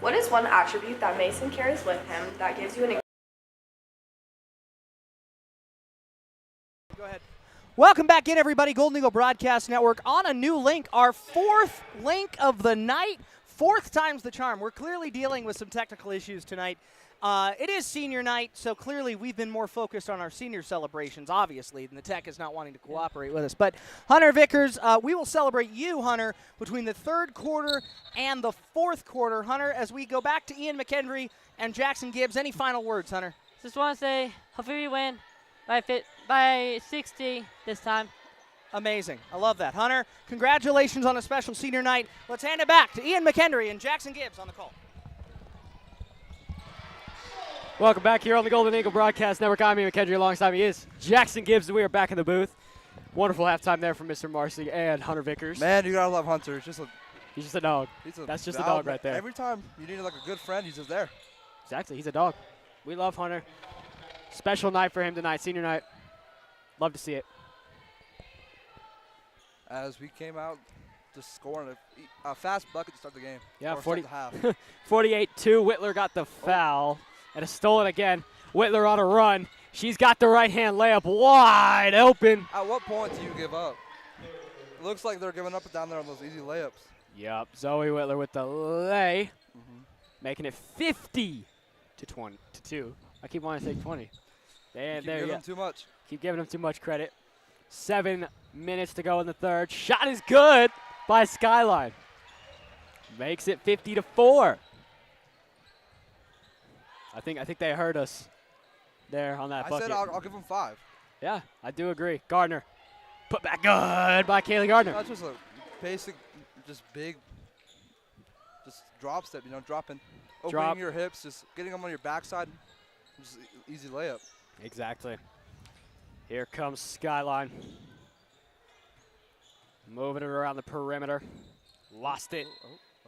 What is one attribute that Mason carries with him that gives you an Go ahead. Welcome back in, everybody. Golden Eagle Broadcast Network on a new link, our fourth link of the night. Fourth time's the charm. We're clearly dealing with some technical issues tonight. It is senior night, so clearly we've been more focused on our senior celebrations, obviously, and the tech is not wanting to cooperate with us. But Hunter Vickers, we will celebrate you, Hunter, between the third quarter and the fourth quarter. Hunter, as we go back to Ian McHenry and Jackson Gibbs, any final words, Hunter? Just want to say, hopefully we win by 60 this time. Amazing. I love that. Hunter, congratulations on a special senior night. Let's hand it back to Ian McHenry and Jackson Gibbs on the call. Welcome back here on the Golden Eagle Broadcast Network. I'm Ian McHenry. Alongside me is Jackson Gibbs. We are back in the booth. Wonderful halftime there from Mr. Marcy and Hunter Vickers. Man, you gotta love Hunter. He's just a dog. That's just a dog right there. Every time you need like a good friend, he's just there. Exactly. He's a dog. We love Hunter. Special night for him tonight, senior night. Love to see it. As we came out just scoring a fast bucket to start the game. Yeah, 48-2. Whitler got the foul and a stolen again. Whitler on a run. She's got the right-hand layup wide open. At what point do you give up? It looks like they're giving up down there on those easy layups. Yep, Zoe Whitler with the lay, making it 50-2. I keep wanting to say 20. And Keep giving them too much. Keep giving them too much credit. 7 minutes to go in the third. Shot is good by Skyline. Makes it 50-4. I think they heard us there on that bucket. I said I'll give them 5. Yeah, I do agree. Gardner, put back good by Kaylee Gardner. That's just a basic, just big, just drop step, dropping, opening your hips, just getting them on your backside, just easy layup. Exactly. Here comes Skyline. Moving it around the perimeter. Lost it.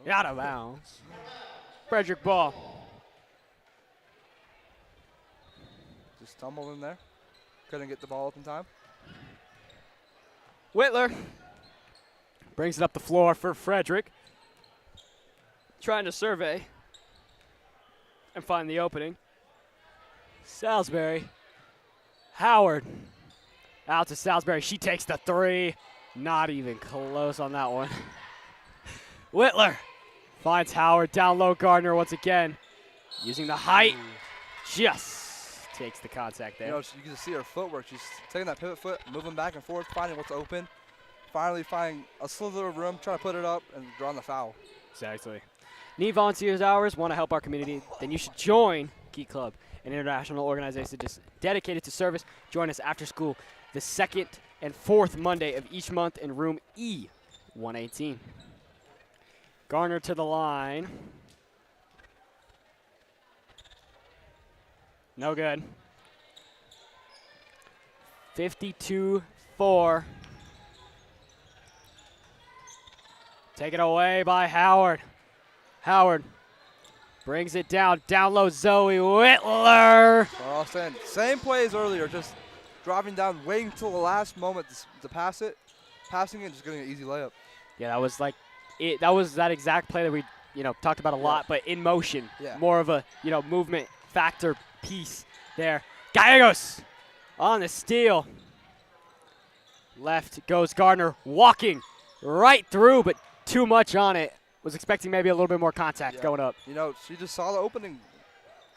Out of bounds. Frederick ball. Just stumbled in there. Couldn't get the ball up in time. Whitler brings it up the floor for Frederick. Trying to survey and find the opening. Salisbury. Howard. Out to Salisbury. She takes the three. Not even close on that one. Whitler finds Howard. Down low, Gardner once again. Using the height. Just takes the contact there. You can see her footwork. She's taking that pivot foot, moving back and forth, finding what's open. Finally finding a slither of room, trying to put it up, and drawing the foul. Exactly. Need volunteers hours, want to help our community, then you should join Key Club, an international organization dedicated to service. Join us after school the 2nd and 4th Monday of each month in room E118. Garner to the line. No good. 52-4. Taken away by Howard. Howard brings it down. Down low, Zoe Whitler. Well, I was saying, same play as earlier, just driving down, waiting until the last moment to pass it, passing it, just getting an easy layup. Yeah, that was like it. That was that exact play that we talked about a lot, but in motion, more of a movement factor piece there. Gallegos on the steal. Left goes Gardner, walking right through, but too much on it. Was expecting maybe a little bit more contact going up. She just saw the opening,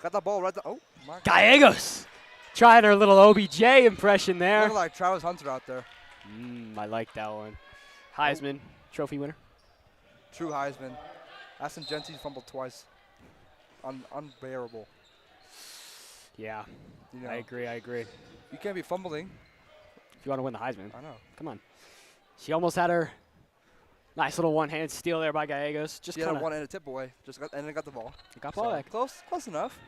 got that ball right there. Oh, my God. Gallegos trying her little OBJ impression there. Looking like Travis Hunter out there. I like that one. Heisman Trophy winner. True Heisman. Aston Genty fumbled twice. Unbearable. Yeah, I agree. You can't be fumbling if you want to win the Heisman. I know. Come on. She almost had her nice little one-hand steal there by Gallegos. She had a one-handed tip away, and then got the ball. Got ball back. Close enough.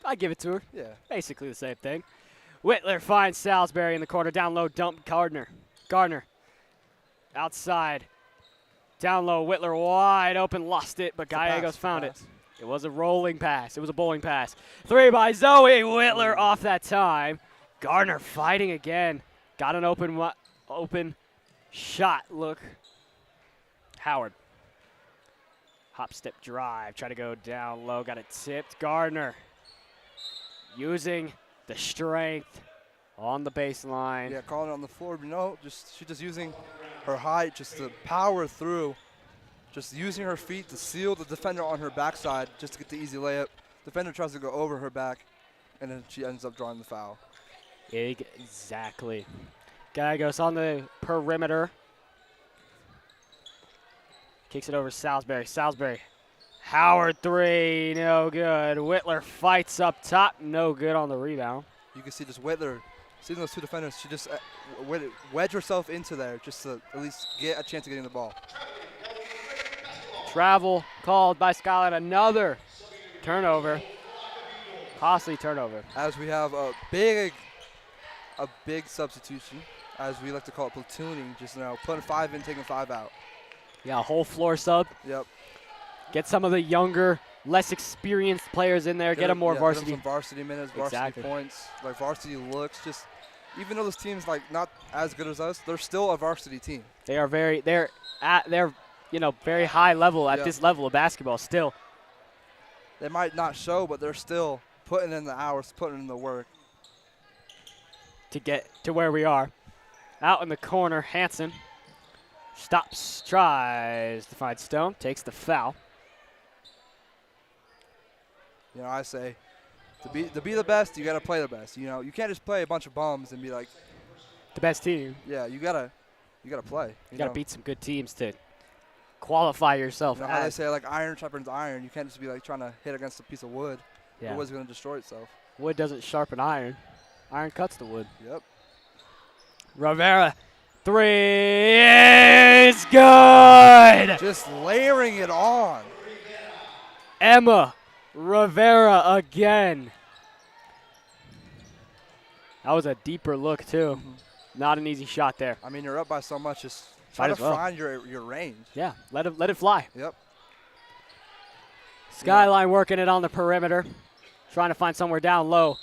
I give it to her. Yeah. Basically the same thing. Whitler finds Salisbury in the corner. Down low, dump Gardner. Outside. Down low, Whitler wide open, lost it, but Gallegos found it. It was a rolling pass. It was a bowling pass. Three by Zoe Whitler off that time. Gardner fighting again. Got an open shot look. Howard. Hop, step, drive. Try to go down low. Got it tipped. Gardner using the strength on the baseline. Yeah, calling it on the floor. But no, she's just using her height just to power through. Just using her feet to seal the defender on her backside just to get the easy layup. Defender tries to go over her back, and then she ends up drawing the foul. Exactly. Guy goes on the perimeter. Kicks it over Salisbury. Salisbury. Howard 3, no good. Whitler fights up top, no good on the rebound. You can see just Whitler, seeing those two defenders, she just wedge herself into there just to at least get a chance of getting the ball. Travel called by Skyline. Another turnover. Costly turnover. As we have a big substitution, as we like to call it platooning, just now putting 5 in, taking 5 out. Yeah, a whole floor sub. Yep. Get some of the younger, less experienced players in there. Get them more varsity. Get them some varsity minutes, varsity points. Like varsity looks just, even though this team's like not as good as us, they're still a varsity team. They are they're very high level at this level of basketball still. They might not show, but they're still putting in the hours, putting in the work. To get to where we are. Out in the corner, Hansen stops, tries to find Stone, takes the foul. You know, I say, to be the best, you got to play the best. You know, you can't just play a bunch of bums and be like the best team. Yeah, you gotta play. You gotta beat some good teams to qualify yourself. You know how they say like iron sharpens iron. You can't just be like trying to hit against a piece of wood. Yeah. The wood's gonna destroy itself. Wood doesn't sharpen iron. Iron cuts the wood. Yep. Rivera, 3 is good. Just layering it on. Emma Rivera again. That was a deeper look too. Not an easy shot there. I mean, you're up by so much. Just try to find your range. Yeah, let it fly. Yep. Skyline working it on the perimeter, trying to find somewhere down low,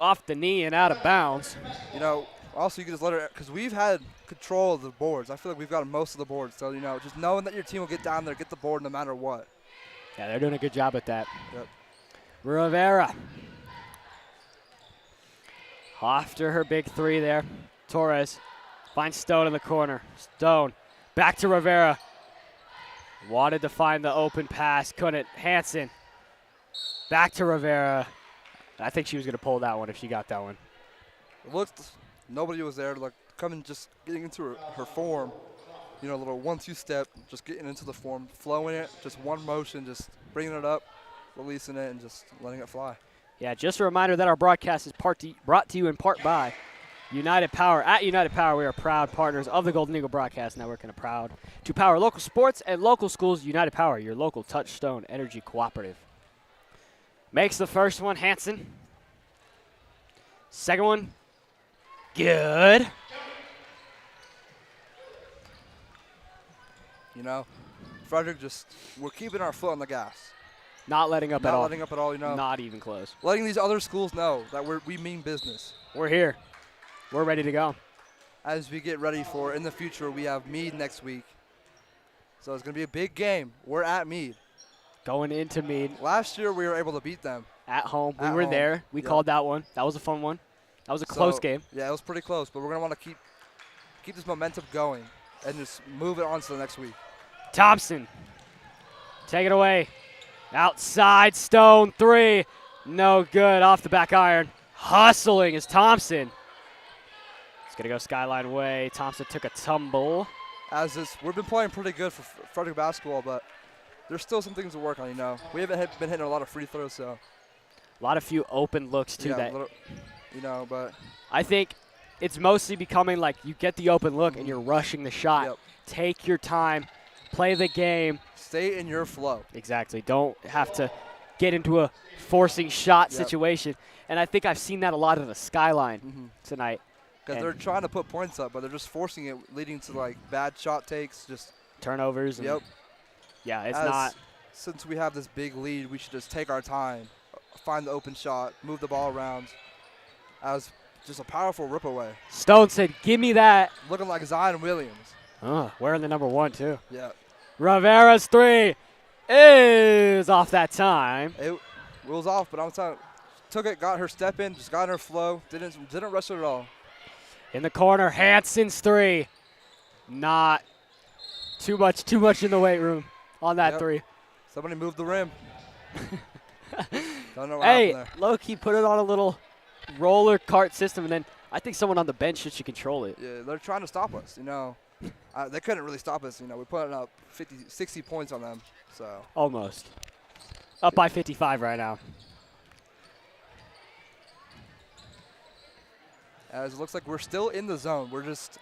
off the knee and out of bounds. You know, also you can just let her, because we've had control of the boards. I feel like we've got most of the boards. So, you know, just knowing that your team will get down there, get the board no matter what. Yeah, they're doing a good job at that. Yep. Rivera. After her big 3 there, Torres finds Stone in the corner. Stone back to Rivera. Wanted to find the open pass, couldn't. Hansen back to Rivera. I think she was going to pull that one if she got that one. It looked, nobody was there, like coming, just getting into her form. You know, a little 1-2 step, just getting into the form, flowing it, just one motion, just bringing it up, releasing it, and just letting it fly. Yeah, just a reminder that our broadcast is brought to you in part by United Power. At United Power, we are proud partners of the Golden Eagle Broadcast Network and are proud to power local sports and local schools. United Power, your local Touchstone Energy Cooperative. Makes the first one, Hansen. Second one, good. You know, Frederick, we're keeping our foot on the gas. Not letting up at all. Not letting up at all, you know. Not even close. Letting these other schools know that we mean business. We're here. We're ready to go. As we get ready for, in the future, we have Meade next week. So it's going to be a big game. We're at Meade. Going into Meade. Last year, we were able to beat them. At home. We were there. We called that one. That was a fun one. That was a close game. Yeah, it was pretty close, but we're going to want to keep this momentum going and just move it on to the next week. Thompson. Take it away. Outside, Stone, 3. No good, off the back iron. Hustling is Thompson. It's going to go Skyline way. Thompson took a tumble. We've been playing pretty good for Frederick basketball, but there's still some things to work on, you know. We haven't been hitting a lot of free throws, so. A lot of few open looks, too. But. I think it's mostly becoming like you get the open look and you're rushing the shot. Yep. Take your time. Play the game. Stay in your flow. Exactly. Don't have to get into a forcing shot situation. And I think I've seen that a lot of the Skyline tonight. Because they're trying to put points up, but they're just forcing it, leading to like bad shot takes, just turnovers. Yep. Yeah, it's not. Since we have this big lead, we should just take our time, find the open shot, move the ball around. As just a powerful rip away. Stone said, "Give me that." Looking like Zion Williams. Wearing the number 1 too. Yeah. Rivera's 3. is off that time. It was off, but I'm telling you, took it, got her step in, just got in her flow, didn't rush it at all. In the corner, Hansen's three. Not too much in the weight room on that Yep. three. Somebody moved the rim. Don't know what Hey, happened there. low-key put it on a little roller cart system, and then I think someone on the bench should control it. Yeah, they're trying to stop us, you know. They couldn't really stop us, you know. We're putting up 50, 60 points on them, so. Almost. Up by 55 right now. As it looks like we're still in the zone. We're just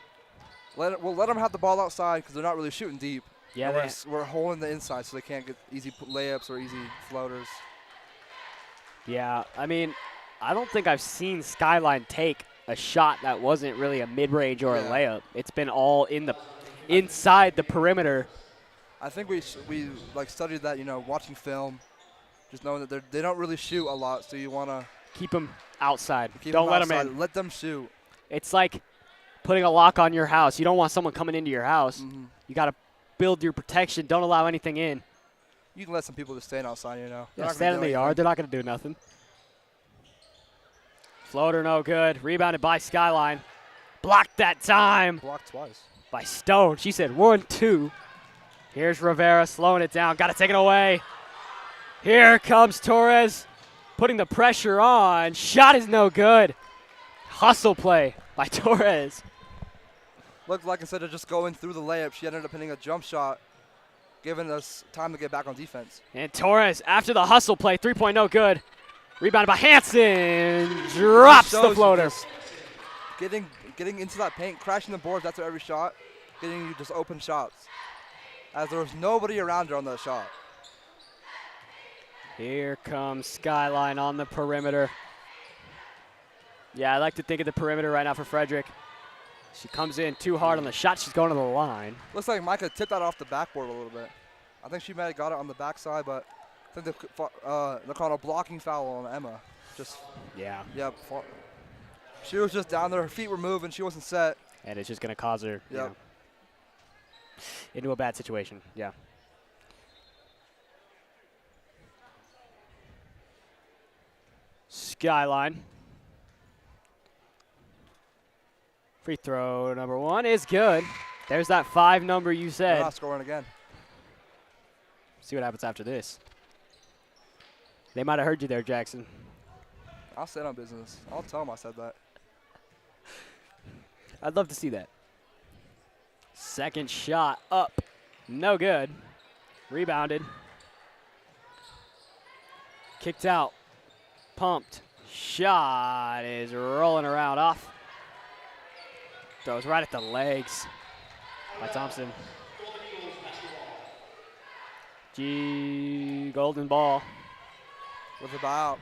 we'll let them have the ball outside because they're not really shooting deep. Yeah, And we're holding the inside so they can't get easy layups or easy floaters. yeah. I mean, I don't think I've seen Skyline take a shot that wasn't really a mid-range or a layup. It's been all in the inside the perimeter. I think we like studied that, you know, watching film, just knowing that they don't really shoot a lot, so you want to Keep them outside. keep Don't them let outside, them in. let them shoot. It's like putting a lock on your house. You don't want someone coming into your house. Mhm. You got to build your protection. Don't allow anything in. You can let some people just stand outside, you know. They're Yeah, not gonna stand do in the anything. yard. They're not going to do nothing. Floater no good. Rebounded by Skyline. Blocked that time Blocked twice. by Stone. She said 1-2. Here's Rivera slowing it down. Got to take it away. Here comes Torres putting the pressure on. Shot is no good. Hustle play by Torres. Looked like instead of just going through the layup, she ended up hitting a jump shot, giving us time to get back on defense. And Torres, after the hustle play, 3-point no good. Rebounded by Hansen. Drops the Shows you floater. just Getting into that paint, crashing the boards after every shot, getting you just open shots. As there was nobody around her on that shot. Here comes Skyline on the perimeter. Yeah, I like to think of the perimeter right now for Frederick. She comes in too hard on the shot. She's going to the line. Looks like Micah tipped that off the backboard a little bit. I think she might have got it on the backside, but I think they're calling a blocking foul on Emma. Just, Yeah. yep. She was just down there. Her feet were moving. She wasn't set. And it's just going to cause her you Yep. know, into a bad situation. Yeah. Skyline. Free throw number one is good. There's that 5 number you They're said. not scoring again. See what happens after this. They might have heard you there, Jackson. I'll stand on business. I'll tell them I said that. I'd love to see that. Second shot up. No good. Rebounded. Kicked out. Pumped. Shot is rolling around off. Throws right at the legs by Thompson. Golden ball. With about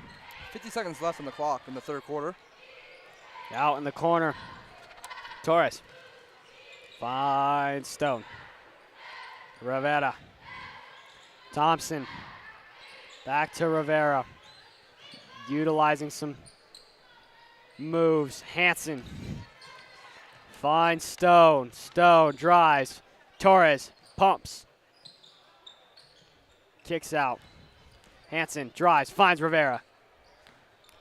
50 seconds left on the clock in the third quarter. Out in the corner. Torres. Finds Stone. Rivera. Thompson. Back to Rivera. Utilizing some moves. Hansen. Finds Stone. Stone drives. Torres pumps. Kicks out. Hansen drives. Finds Rivera.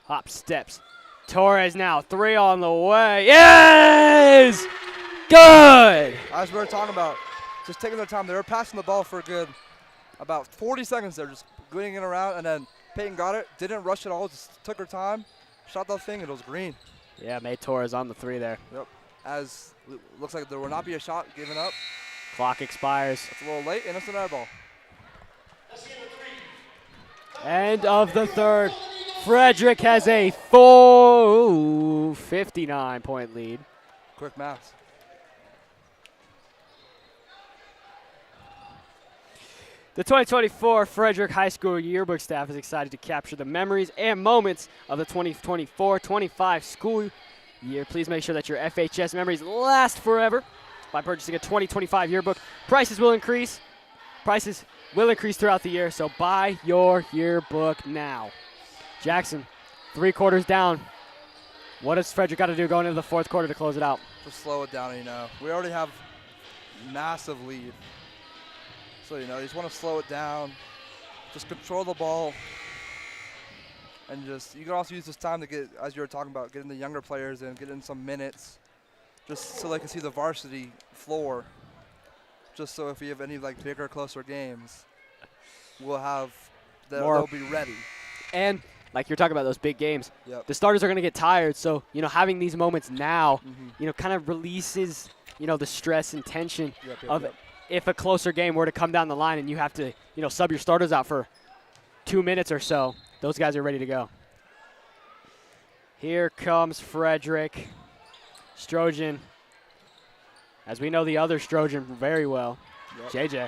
Hop steps. Torres now. 3 on the way. Yes! Good! As we were talking about, just taking their time. They were passing the ball for a good about 40 seconds there, just going it around, and then Peyton got it, didn't rush at all, just took her time, shot that thing, and it was green. Yeah, made Torres on the 3 there. Yep. As looks like there will not be a shot given up. Clock expires. It's a little late, and it's an air ball. End of the third. Frederick has a full 59-point lead. Quick maths. The 2024 Frederick High School yearbook staff is excited to capture the memories and moments of the 2024-25 school year. Please make sure that your FHS memories last forever by purchasing a 2025 yearbook. Prices will increase throughout the year, so buy your yearbook now. Jackson, 3 quarters down. What does Frederick got to do going into the fourth quarter to close it out? Just slow it down, you know. We already have massive lead. So, you know, you just want to slow it down, just control the ball. And just, you can also use this time to get, as you were talking about, getting the younger players in, getting some minutes, just so they can see the varsity floor. Just so if we have any like bigger, closer games, we'll have, they'll be ready. And like you're talking about those big games, Yep. the starters are going to get tired. So, having these moments now, kind of releases, the stress and tension of if a closer game were to come down the line and you have to, sub your starters out for 2 minutes or so. Those guys are ready to go. Here comes Frederick. Strojan. As we know the other Strojan very well, JJ.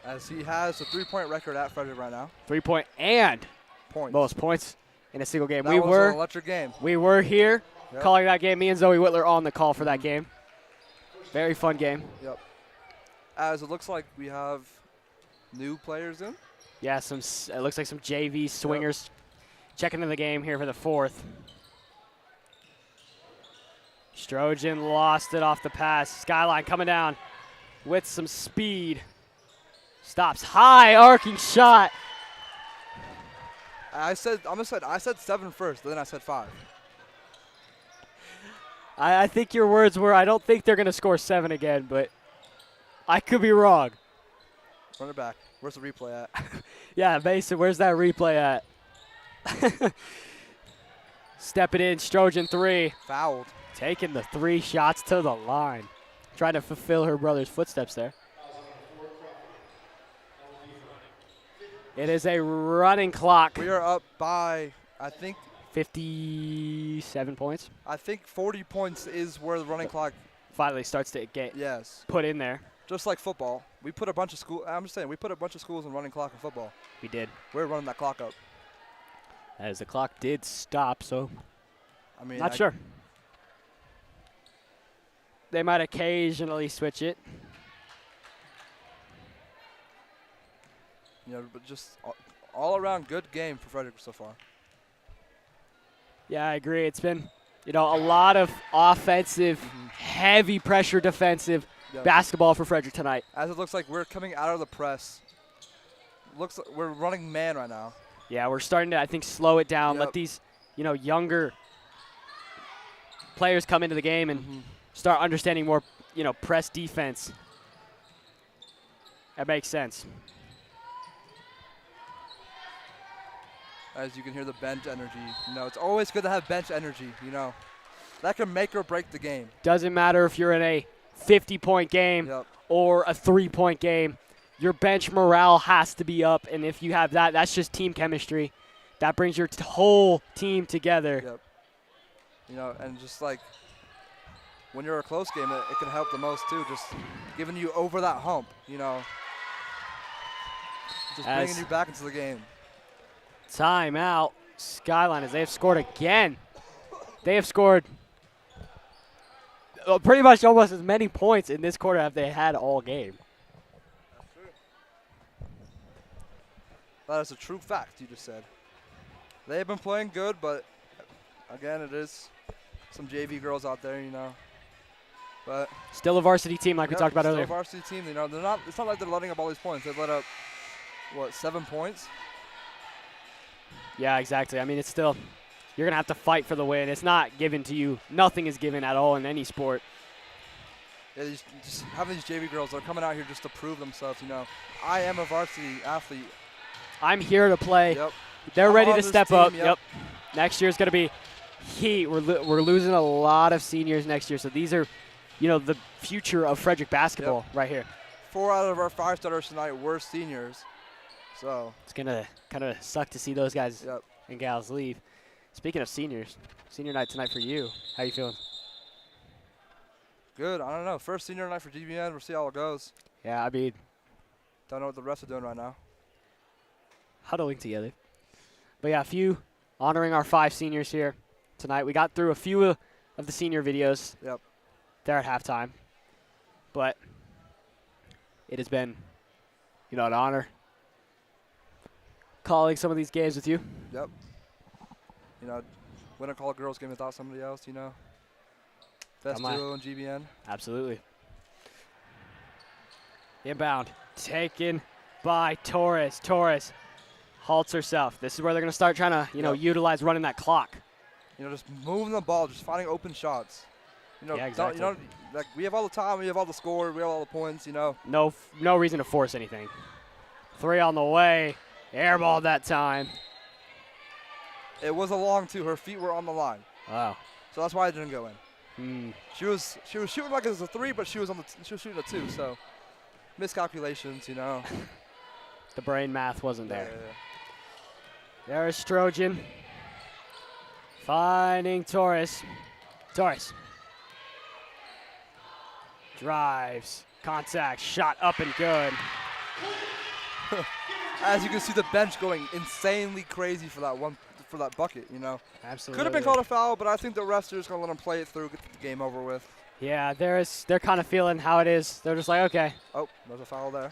As he has a 3-point record at Frederick right now. 3-point and Points. most points in a single game. That was an electric game. We were here calling that game. Me and Zoe Whitler on the call for that game. Very fun game. Yep. As it looks like we have new players in. Yeah, it looks like some JV swingers checking in the game here for the fourth. Strojan lost it off the pass. Skyline coming down with some speed. Stops high, arcing shot. I said 7 first, but then I said 5. I think your words were, I don't think they're going to score 7 again, but I could be wrong. Run it back. Where's the replay at? Yeah, Mason, where's that replay at? Step it in, Strojan 3. Fouled. Taking the 3 shots to the line. Trying to fulfill her brother's footsteps there. It is a running clock. We are up by, I think, 57 points. I think 40 points is where the running clock Finally starts to get put in there. Just like football. We put a bunch of we put a bunch of schools in running clock in football. We did. We're running that clock up. As the clock did stop, so I mean, not sure. They might occasionally switch it. But just all around good game for Frederick so far. Yeah, I agree. It's been, a lot of offensive, heavy pressure defensive basketball for Frederick tonight. As it looks like we're coming out of the press. Looks like we're running man right now. Yeah, we're starting to, I think, slow it down. Let these, younger players come into the game and start understanding more, press defense. That makes sense. As you can hear the bench energy. It's always good to have bench energy, That can make or break the game. Doesn't matter if you're in a 50-point game or a 3-point game. Your bench morale has to be up, and if you have that, that's just team chemistry. That brings your whole team together. Yep. And just like when you're a close game, it can help the most too, just giving you over that hump, Just bringing you back into the game. Timeout. Skyline, as they have scored again. They have scored pretty much almost as many points in this quarter as they had all game. That's true. That is a true fact you just said. They have been playing good, but again, it is some JV girls out there, But still a varsity team like we talked about earlier. Still a varsity team, they're not. It's not like they're letting up all these points. They've let up 7 points? Yeah, exactly. I mean, it's still, you're going to have to fight for the win. It's not given to you. Nothing is given at all in any sport. Yeah, just having these JV girls, they're coming out here just to prove themselves, I am a varsity athlete. I'm here to play. Yep. They're ready to this step team, up. Yep. Next year's going to be heat. We're losing a lot of seniors next year. So these are, the future of Frederick basketball right here. 4 out of our 5 starters tonight were seniors. So it's going to kind of suck to see those guys and gals leave. Speaking of seniors, senior night tonight for you. How you feeling? Good. I don't know. First senior night for GEBN. We'll see how it goes. Yeah, I mean, don't know what the rest are doing right now. Huddling together. But yeah, a few honoring our 5 seniors here tonight. We got through a few of the senior videos. Yep. There at halftime. But it has been, an honor calling some of these games with you. Yep. Wouldn't call a girls game without somebody else, Best duo in GEBN. Absolutely. Inbound. Taken by Torres. Torres halts herself. This is where they're going to start trying to, utilize running that clock. Just moving the ball, just finding open shots. Yeah, exactly. Like we have all the time, we have all the score, we have all the points. No reason to force anything. 3 on the way. Airball that time. It was a long 2. Her feet were on the line. Wow. So that's why it didn't go in. She was shooting like it was a 3, but she was shooting a 2. So miscalculations, The brain math wasn't there. Yeah. There's Strojan. Finding Torres. Torres. Drives. Contact. Shot up and good. As you can see, the bench going insanely crazy for that bucket. Absolutely. Could have been called a foul, but I think the refs are just gonna let them play it through, get the game over with. Yeah, they're kind of feeling how it is. They're just like, okay. Oh, there's a foul there.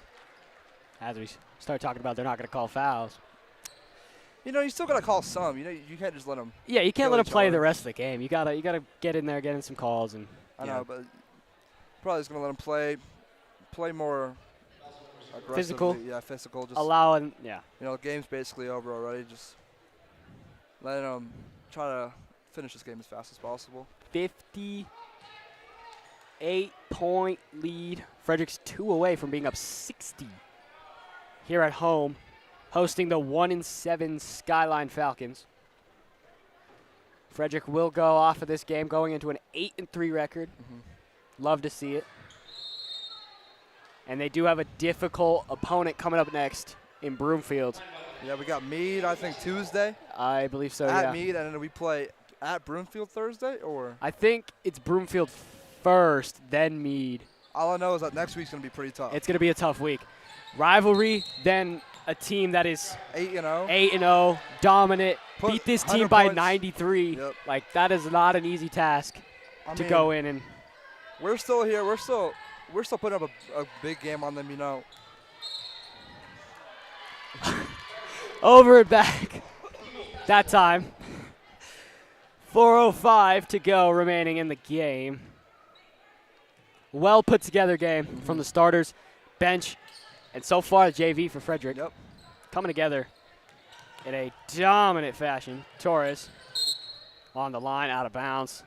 As we start talking about, they're not going to call fouls. You still gotta call some. You can't just let them. Yeah, you can't let them play other. the rest of the game. You gotta get in there, get in some calls, and. I know, but probably just gonna let them play more aggressively. Physical. Yeah, physical. Just allowing. Yeah. the game's basically over already. Just letting them try to finish this game as fast as possible. 58-point lead. Frederick's 2 away from being up 60 here at home, hosting the 1-7 Skyline Falcons. Frederick will go off of this game going into an 8-3 record. Love to see it. And they do have a difficult opponent coming up next in Broomfield. Yeah, we got Meade, I think, Tuesday. I believe so, at yeah. Meade, and then we play at Broomfield Thursday, or? I think it's Broomfield first, then Meade. All I know is that next week's going to be pretty tough. It's going to be a tough week. Rivalry, then a team that is 8-0. 8-0, dominant, beat this team by points. 93. Yep. Like, that is not an easy task to go in and. We're still here. We're still putting up a big game on them, Over and back. That time. 4:05 to go remaining in the game. Well put together game from the starters, bench, and so far the JV for Frederick. Yep. Coming together in a dominant fashion. Torres on the line, out of bounds.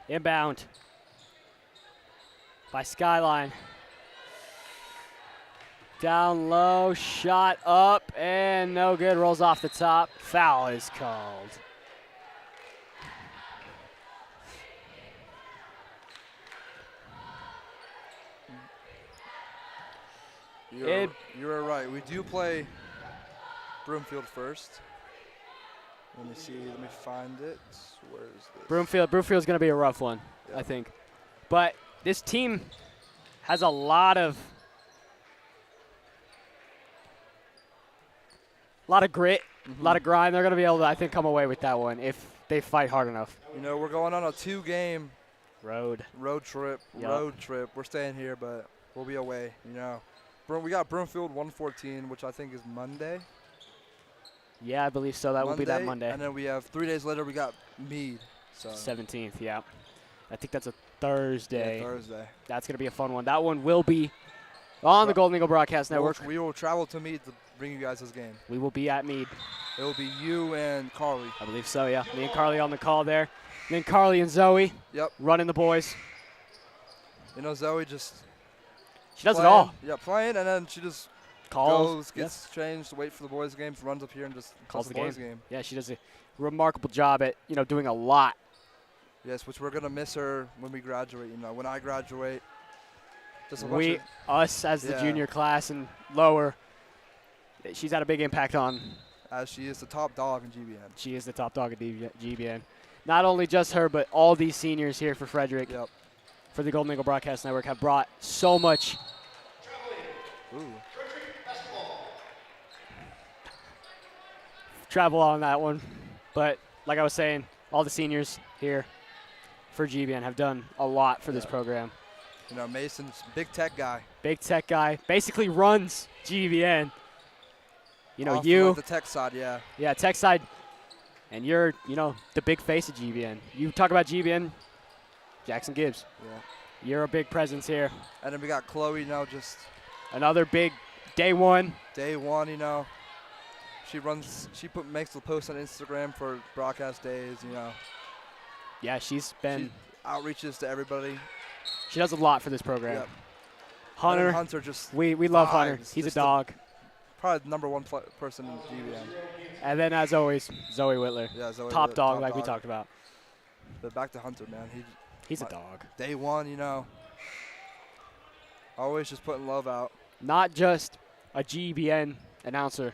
Inbound by Skyline. Down low, shot up, and no good. Rolls off the top. Foul is called. You're right. We do play Broomfield first. Let me see. Let me find it. Where is this? Broomfield's going to be a rough one, I think. But this team has a lot of grit, a lot of grind. They're going to be able to, I think, come away with that one if they fight hard enough. We're going on a 2-game road trip. Yep. We're staying here, but we'll be away. We got Broomfield 114, which I think is Monday. Yeah, I believe so. That will be that Monday. And then we have 3 days later, we got Meade. So 17th, yeah. I think that's a Thursday. Yeah, Thursday. That's going to be a fun one. That one will be on the Golden Eagle Broadcast Network. We will travel to Meade to bring you guys this game. We will be at Meade. It will be you and Carly. I believe so, yeah. Me and Carly on the call there. And then Carly and Zoe running the boys. Zoe just... She does it all. Yeah, playing, and then she just goes, gets changed, wait for the boys' games, runs up here and just calls the boys' game. Yeah, she does a remarkable job at, doing a lot. Yes, which we're going to miss her when we graduate. When I graduate, just us as the junior class and lower, she's had a big impact on. As she is the top dog in GBN. She is the top dog in GBN. Not only just her, but all these seniors here for Frederick, for the Golden Eagle Broadcast Network, have brought so much. Travel on that one. But like I was saying, all the seniors here for GBN have done a lot for this program. Mason's big tech guy. Big tech guy. Basically runs GBN. Off the tech side, yeah. Yeah, tech side. And you're, the big face of GBN. You talk about GBN, Jackson Gibbs. Yeah. You're a big presence here. And then we got Chloe, just Another big day one. day one, She makes the post on Instagram for broadcast days, Yeah, she's been. She outreaches to everybody. She does a lot for this program. Yep. Hunter. And Hunter just We love Hunter. vibes. He's a Just dog. probably the number one person in GBN. And then, as always, Zoe Whitler. Yeah, Zoe Top Whitler, dog, top like we dog. talked about. But back to Hunter, man. He's a dog. Day one, always just putting love out. Not just a GBN announcer,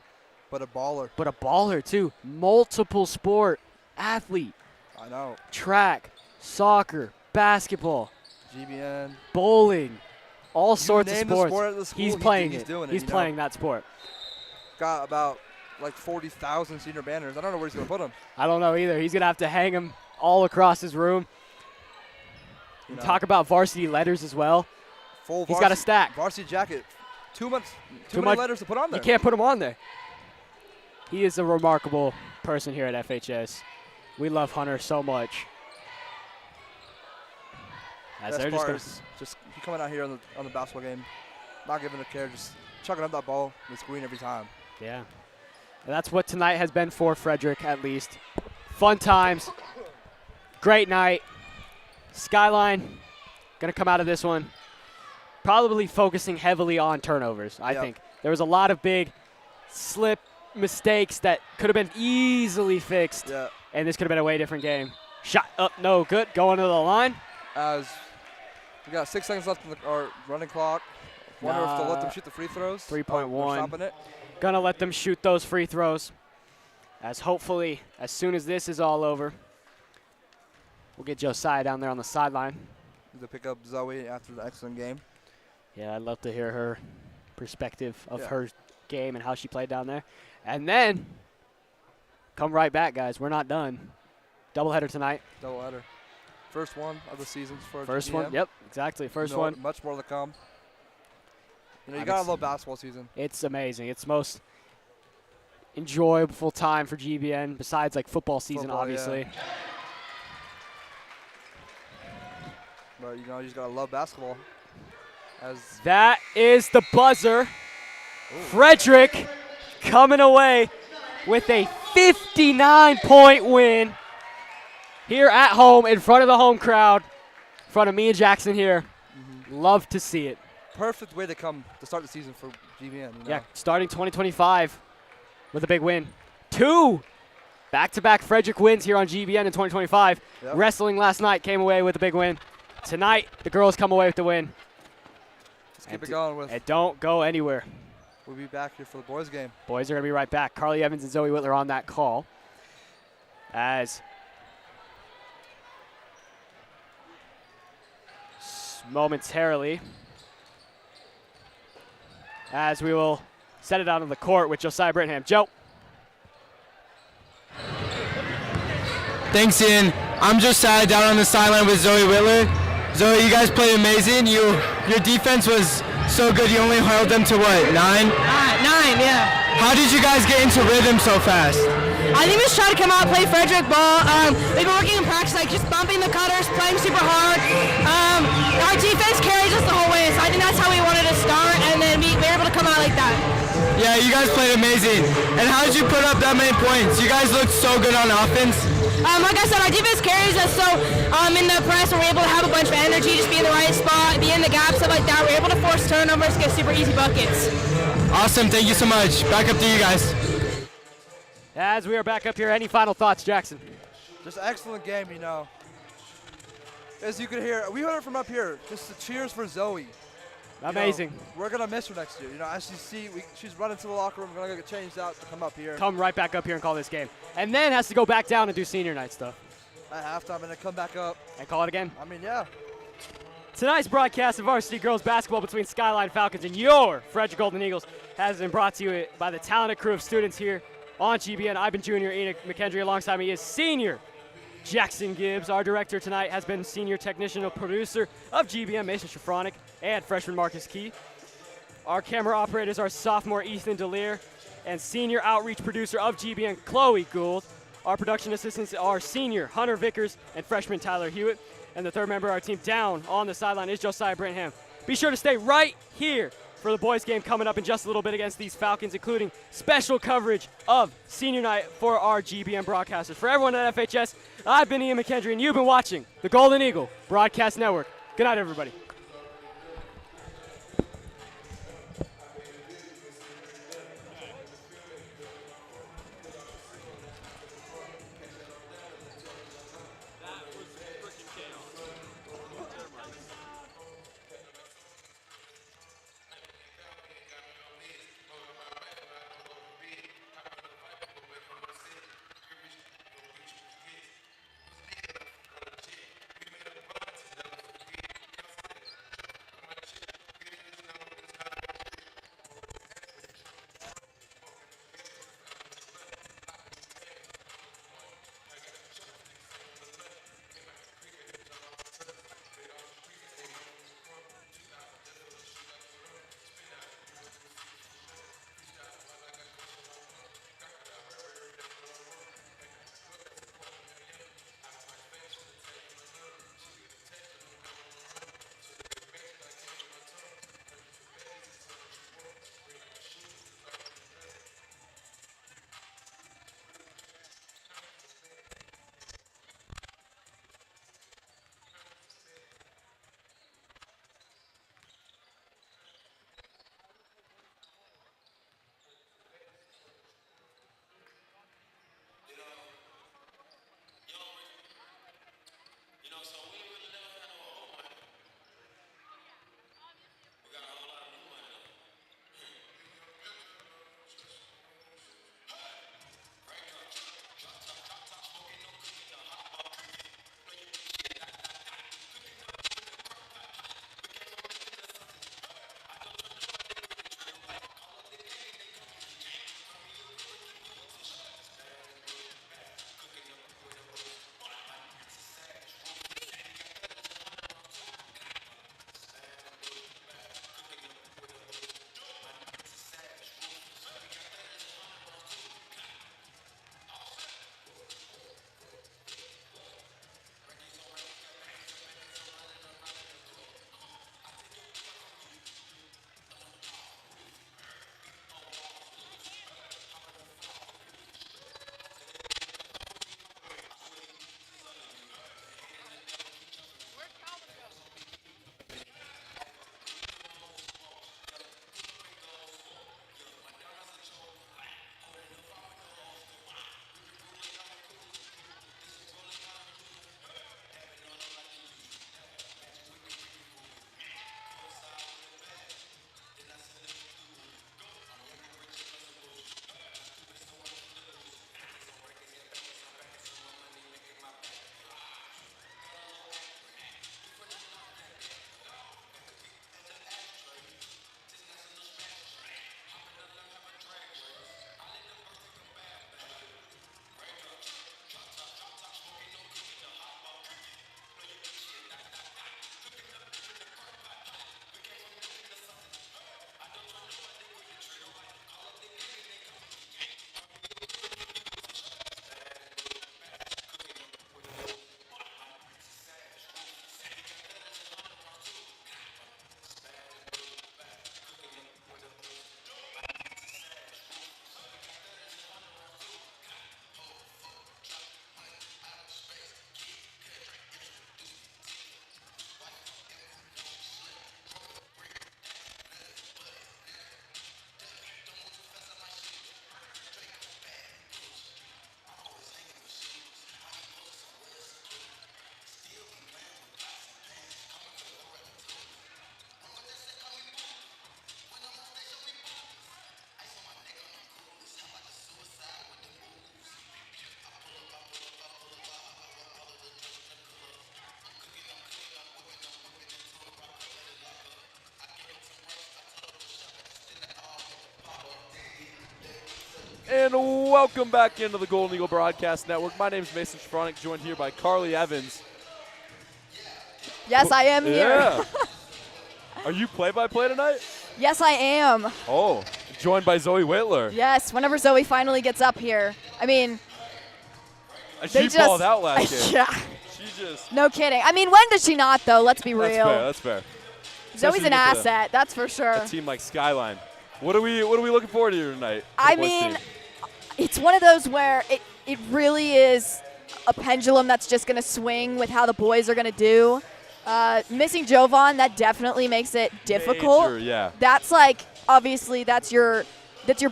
But a baller. but a baller, too. Multiple sport athlete. I know. Track, soccer, basketball, GBN. bowling, all You sorts of name the sports. sport at the school, He's playing he's it. doing it, He's playing that sport. Got about like 40,000 senior banners. I don't know where he's going to put them. I don't know either. He's going to have to hang them all across his room. Talk about varsity letters as well. Full He's got a stack. Varsity jacket. Too many much- letters to put on there. You can't put him on there. He is a remarkable person here at FHS. We love Hunter so much. As Best they're part gonna- is just he coming out here on the basketball game, not giving a care, just chucking up that ball in the screen every time. Yeah. And that's what tonight has been for Frederick, at least. Fun times. Great night. Skyline going to come out of this one probably focusing heavily on turnovers, I think. There was a lot of big slip mistakes that could have been easily fixed, Yeah. and this could have been a way different game. Shot up, no good. Going to the line. As we got 6 seconds left in our running clock. Wonder if they'll let them shoot the free throws. 3.1. Oh, they're stopping it. Gonna let them shoot those free throws, as hopefully as soon as this is all over, we'll get Josiah down there on the sideline. To pick up Zoe after the excellent game. Yeah, I'd love to hear her perspective of her game and how she played down there. And then come right back, guys. We're not done. Doubleheader tonight. Doubleheader. First one of the seasons for First GBN. one, yep, exactly. First one. Much more to come. You I'm gotta love basketball season. It's amazing. It's the most enjoyable time for GBN besides like football season, Football, obviously. yeah. But you just gotta love basketball. As That is the buzzer. Frederick coming away with a 59-point win here at home in front of the home crowd, in front of me and Jackson here. Love to see it. perfect way to start the season for GBN. Yeah, starting 2025 with a big win. 2 back-to-back Frederick wins here on GBN in 2025. Yep. Wrestling last night came away with a big win. Tonight, the girls come away with the win. Let's keep it going with. And don't go anywhere. We'll be back here for the boys' game. Boys are going to be right back. Carly Evans and Zoe Whitler on that call. As momentarily, as we will set it out on the court with Josiah Brittenham. Joe. Thanks, Ian. I'm Josiah down on the sideline with Zoe Whitler. Zoe, you guys played amazing. Your defense was so good. You only held them to what, 9? 9, yeah. How did you guys get into rhythm so fast? I think we just try to come out, play Frederick ball. We've been working in practice, like just bumping the cutters, playing super hard. Our defense carries us the whole way, so I think that's how we wanted to start, and then we were able to come out like that. Yeah, you guys played amazing. And how did you put up that many points? You guys looked so good on offense. Like I said, our defense carries us, so in the press, we're able to have a bunch of energy, just be in the right spot, be in the gap, stuff like that. We're able to force turnovers, get super easy buckets. Awesome, thank you so much. Back up to you guys. As we are back up here, any final thoughts, Jackson? Just an excellent game, As you could hear, we heard it from up here. Just the cheers for Zoe. Amazing. We're gonna miss her next year. As you see, she's running to the locker room. We're gonna get changed out to come up here Come right back up here and call this game. And then has to go back down and do senior night stuff. at halftime and then come back up. And call it again. Yeah. Tonight's broadcast of varsity girls basketball between Skyline Falcons and your Frederick Golden Eagles has been brought to you by the talented crew of students here on GBN. I've been junior Enoch McKendry. Alongside me is senior Jackson Gibbs. Our director tonight has been senior technician and producer of GBN, Mason Shafronic, and freshman Marcus Key. Our camera operators are sophomore Ethan DeLear and senior outreach producer of GBN, Chloe Gould. Our production assistants are senior Hunter Vickers and freshman Tyler Hewitt. And the third member of our team down on the sideline is Josiah Brentham. Be sure to stay right here for the boys game coming up in just a little bit against these Falcons, including special coverage of senior night for our GBN broadcasters. For everyone at FHS, I've been Ian McKendry, and you've been watching the Golden Eagle Broadcast Network. Good night, everybody. And welcome back into the Golden Eagle Broadcast Network. My name is Mason Schifronik, joined here by Carly Evans. Yes, I am here. Yeah. Are you play-by-play tonight? Yes, I am. Oh, joined by Zoe Whitler. Yes, whenever Zoe finally gets up here. I mean, She balled out last game. Yeah. She just. No kidding. I mean, when does she not, though? Let's be real. That's fair. Zoe's Especially an with asset, that's for sure. A team like Skyline. What are we looking forward to tonight? I mean, it's one of those where it really is a pendulum that's just going to swing with how the boys are going to do. Missing Jovan, that definitely makes it difficult. Major, yeah. That's like, obviously, that's your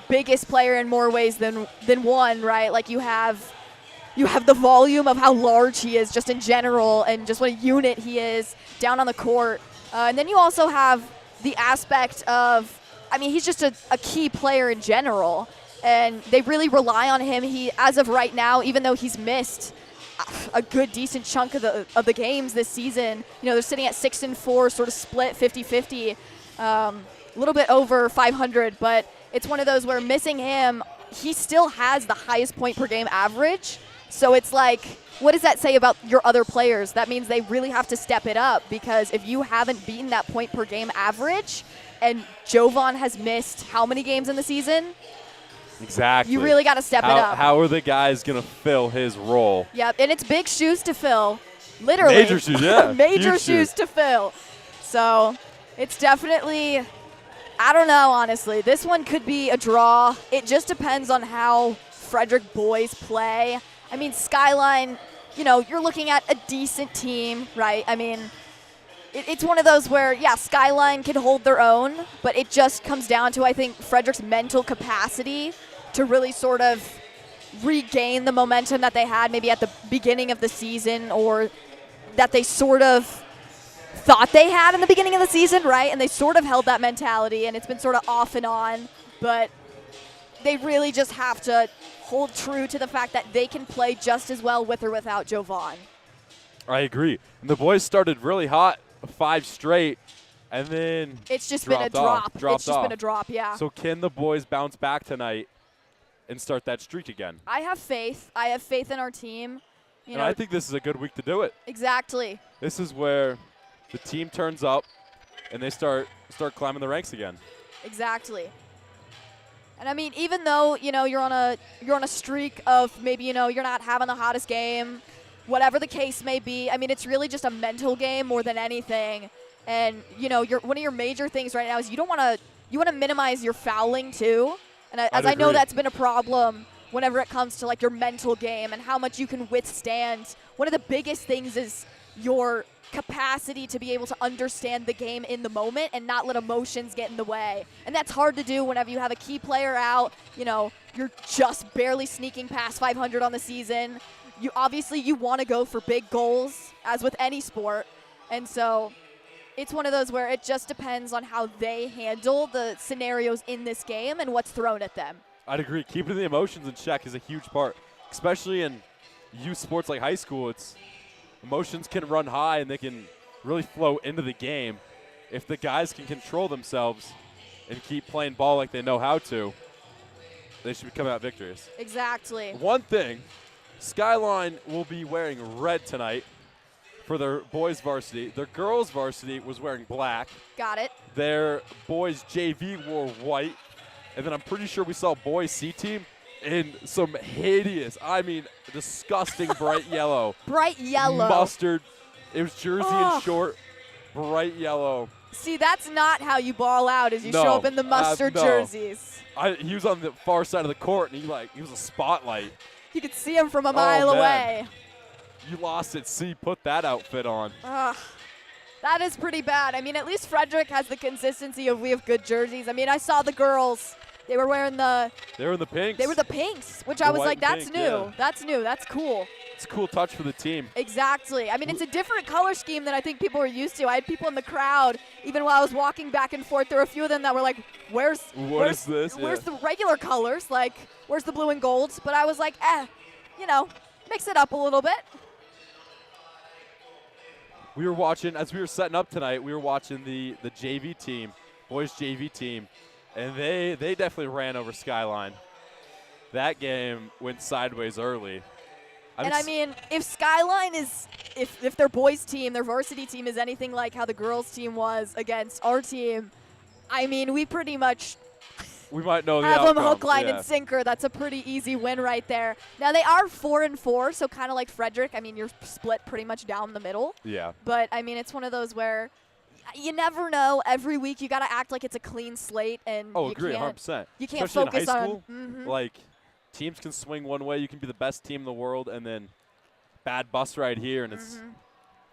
biggest player in more ways than one, right? Like you have the volume of how large he is just in general and just what a unit he is down on the court. And then you also have the aspect of, I mean, he's just a key player in general, and they really rely on him. He, as of right now, even though he's missed a good, decent chunk of the games this season, you know, they're sitting at 6-4, sort of split 50-50, a little bit over 500, but it's one of those where missing him, he still has the highest point per game average. So it's like, what does that say about your other players? That means they really have to step it up, because if you haven't beaten that point per game average, and Jovan has missed how many games in the season? Exactly. You really got to step it up. How are the guys going to fill his role? Yep, and it's big shoes to fill, literally. Major shoes, yeah. Major Huge shoes to fill. So it's definitely, I don't know, honestly. This one could be a draw. It just depends on how Frederick boys play. I mean, Skyline, you know, you're looking at a decent team, right? I mean, it's one of those where, yeah, Skyline can hold their own, but it just comes down to, I think, Frederick's mental capacity to really sort of regain the momentum that they had maybe at the beginning of the season, or that they sort of thought they had in the beginning of the season, right? And they sort of held that mentality, and it's been sort of off and on, but they really just have to hold true to the fact that they can play just as well with or without Jovan. I agree. And the boys started really hot, 5 straight, and then it's just been a drop. It's just been a drop, yeah. So can the boys bounce back tonight and start that streak again? I have faith. I have faith in our team. You know, I think this is a good week to do it. Exactly. This is where the team turns up and they start climbing the ranks again. Exactly. And I mean, even though, you know, you're on a streak of maybe, you know, you're not having the hottest game, whatever the case may be, I mean, it's really just a mental game more than anything. And, you know, one of your major things right now is you want to minimize your fouling too. And as I know that's been a problem whenever it comes to like your mental game and how much you can withstand. One of the biggest things is your capacity to be able to understand the game in the moment and not let emotions get in the way. And that's hard to do whenever you have a key player out. You know, you're just barely sneaking past 500 on the season. You want to go for big goals, as with any sport. And so it's one of those where it just depends on how they handle the scenarios in this game and what's thrown at them. I'd agree. Keeping the emotions in check is a huge part, especially in youth sports like high school. Emotions can run high and they can really flow into the game. If the guys can control themselves and keep playing ball like they know how to, they should be coming out victorious. Exactly. One thing, Skyline will be wearing red tonight for their boys varsity. Their girls varsity was wearing black. Got it. Their boys JV wore white. And then I'm pretty sure we saw boys C team in some hideous, I mean, disgusting bright yellow. Bright yellow. Mustard. It was jersey and short, bright yellow. See, that's not how you ball out, is you show up in the mustard jerseys. He was on the far side of the court, and he was a spotlight. You could see him from a mile away. You lost at C. Put that outfit on. That is pretty bad. I mean, at least Frederick has the consistency of we have good jerseys. I mean, I saw the girls. They were wearing They were in the pinks. They were the pinks, which I was like, that's new. Yeah. That's new. That's cool. It's a cool touch for the team. Exactly. I mean, it's a different color scheme than I think people are used to. I had people in the crowd, even while I was walking back and forth, there were a few of them that were like, where's this? Where's the regular colors? Like, where's the blue and gold? But I was like, you know, mix it up a little bit. We were watching, as we were setting up tonight, we were watching the JV team, boys JV team, and they definitely ran over Skyline. That game went sideways early. I mean, if Skyline is, if their boys team, their varsity team is anything like how the girls team was against our team, I mean, we pretty much we might know the have outcome. them hook, line, Yeah. and sinker. That's a pretty easy win right there. Now, they are 4-4, so kind of like Frederick. I mean, you're split pretty much down the middle. Yeah. But, I mean, it's one of those where you never know. Every week you got to act like it's a clean slate. And Oh, you agree, can't, 100%. You can't Especially focus in high on. school, Mhm. like, teams can swing one way. You can be the best team in the world, and then bad bus ride here, and it's And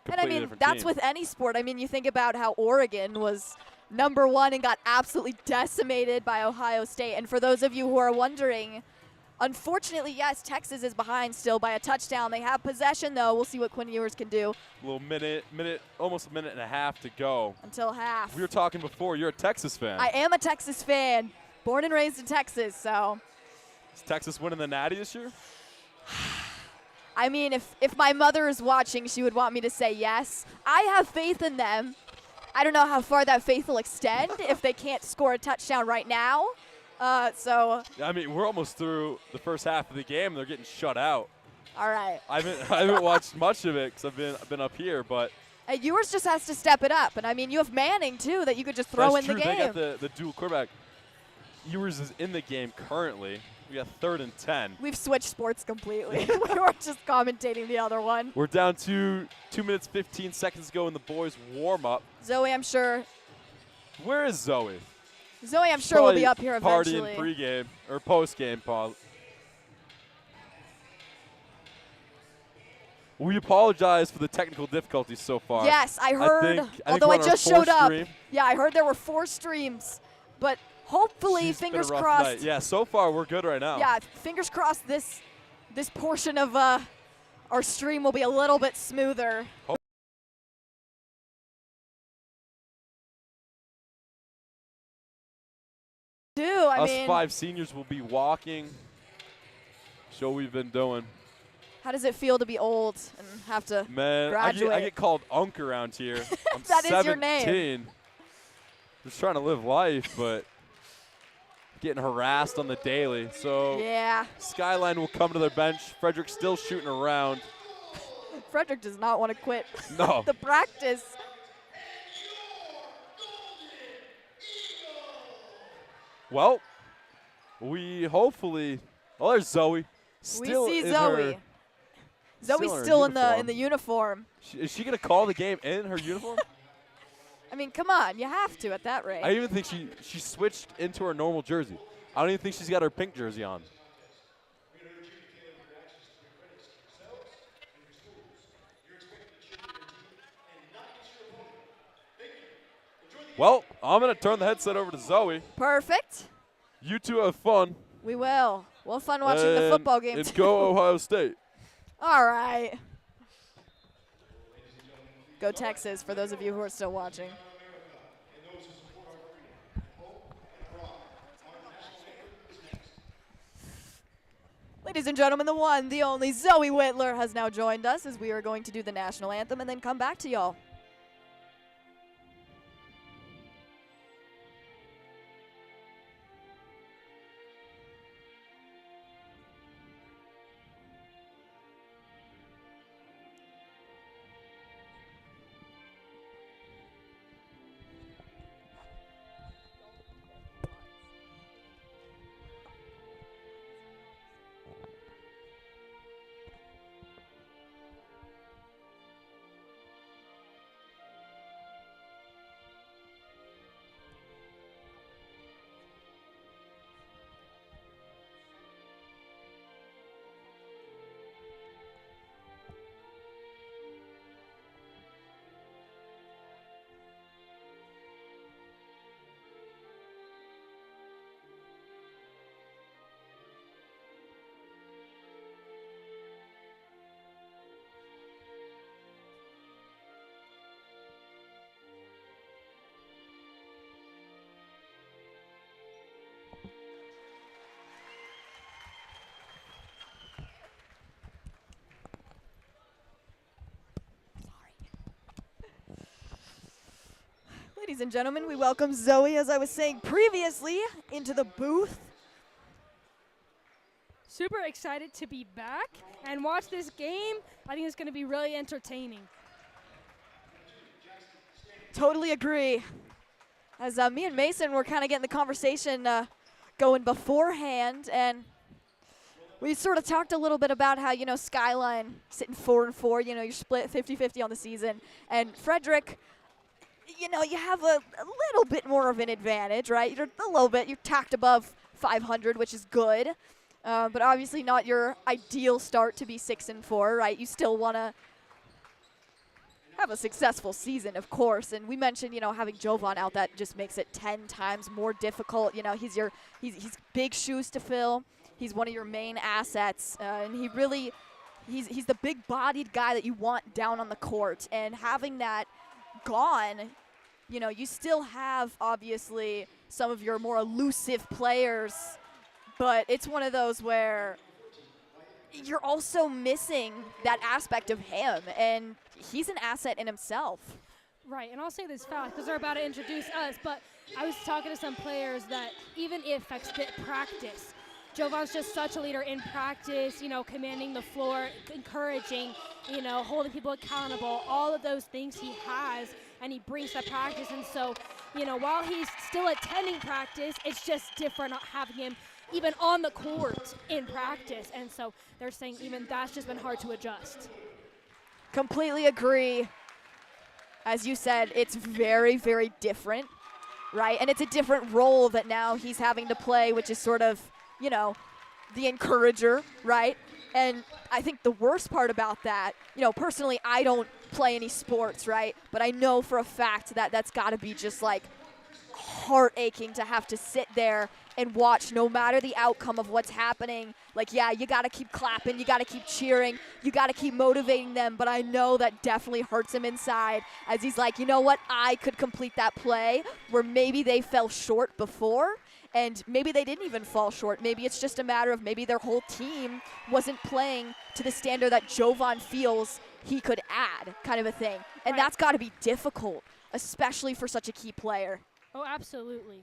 I completely mean, different that's team. with any sport. I mean, you think about how Oregon was #1 and got absolutely decimated by Ohio State. And for those of you who are wondering, unfortunately, yes, Texas is behind still by a touchdown. They have possession, though. We'll see what Quinn Ewers can do little almost a minute and a half to go. until half. We were talking before. You're a Texas fan. I am a Texas fan, born and raised in Texas, so. Is Texas winning the Natty this year? I mean, if my mother is watching, she would want me to say yes. I have faith in them. I don't know how far that faith will extend if they can't score a touchdown right now. So, I mean, we're almost through the first half of the game, and they're getting shut out. all right. I haven't watched much of it because I've been up here, but Ewers just has to step it up. And, I mean, you have Manning, too, that you could just throw that's in true. the game. They got the dual quarterback. Ewers is in the game currently. We got 3rd and 10. We've switched sports completely. We were just commentating the other one. We're down to 2 minutes, 15 seconds to go in the boys' warm-up. Zoe, I'm sure Where is Zoe? will be Probably up here partying eventually. pregame or postgame, Paul. We apologize for the technical difficulties so far. Yes, I heard, think although we're I on just our 4th showed up. stream. Yeah, I heard there were 4 streams. But hopefully, She's been a fingers rough crossed. night. Yeah, so far we're good right now. Yeah, fingers crossed this portion of our stream will be a little bit smoother. I Us mean, 5 seniors will be walking. Show we've been doing. how does it feel to be old and have to Man, graduate? I get called Unk around here. I'm That is 17. your name. Just trying to live life, but getting harassed on the daily. So Yeah, Skyline will come to their bench. Frederick's still shooting around. Frederick does not want to quit No. the practice. Well, we hopefully. Oh, there's Zoe. Still we see in Zoe. her- Zoe's her still in uniform. the uniform. Is she gonna call the game in her uniform? I mean, come on, you have to at that rate. I even think she switched into her normal jersey. I don't even think she's got her pink jersey on. Well, I'm going to turn the headset over to Zoe. Perfect. You two have fun. We will. We'll have fun watching the and- football game And too. go Ohio State. All right. Go Texas for those of you who are still watching. Ladies and gentlemen, the one, the only Zoe Whitler has now joined us as we are going to do the national anthem and then come back to y'all. Ladies and gentlemen, we welcome Zoe, as I was saying previously, into the booth. Super excited to be back and watch this game. I think it's going to be really entertaining. Totally agree. As me and Mason were kind of getting the conversation going beforehand, and we sort of talked a little bit about how, Skyline sitting 4-4, you're split 50-50 on the season. And Frederick, you have a little bit more of an advantage, right? You're tacked above 500, which is good. But obviously not your ideal start to be 6-4, right? You still want to have a successful season, of course. And we mentioned, having Jovan out, that just makes it 10 times more difficult. He's big shoes to fill. He's one of your main assets, and he's the big-bodied guy that you want down on the court. And having that gone, you still have, obviously, some of your more elusive players, but it's one of those where you're also missing that aspect of him, and he's an asset in himself. Right, and I'll say this fast because they're about to introduce us, but I was talking to some players that even if practice, Jovan's just such a leader in practice, commanding the floor, encouraging, holding people accountable, all of those things he has, and he brings to practice. And so, while he's still attending practice, it's just different not having him even on the court in practice. And so they're saying even that's just been hard to adjust. Completely agree. As you said, it's very, very different, right? And it's a different role that now he's having to play, which is sort of, the encourager, right? And I think the worst part about that, personally, I don't play any sports, right? But I know for a fact that that's got to be just like heart aching to have to sit there and watch no matter the outcome of what's happening. Like, yeah, you got to keep clapping, you got to keep cheering, you got to keep motivating them, but I know that definitely hurts him inside as he's like, you know what, I could complete that play where maybe they fell short before, and maybe they didn't even fall short. Maybe it's just a matter of maybe their whole team wasn't playing to the standard that Jovan feels he could add, kind of a thing. And that's got to be difficult, especially for such a key player. Oh, absolutely.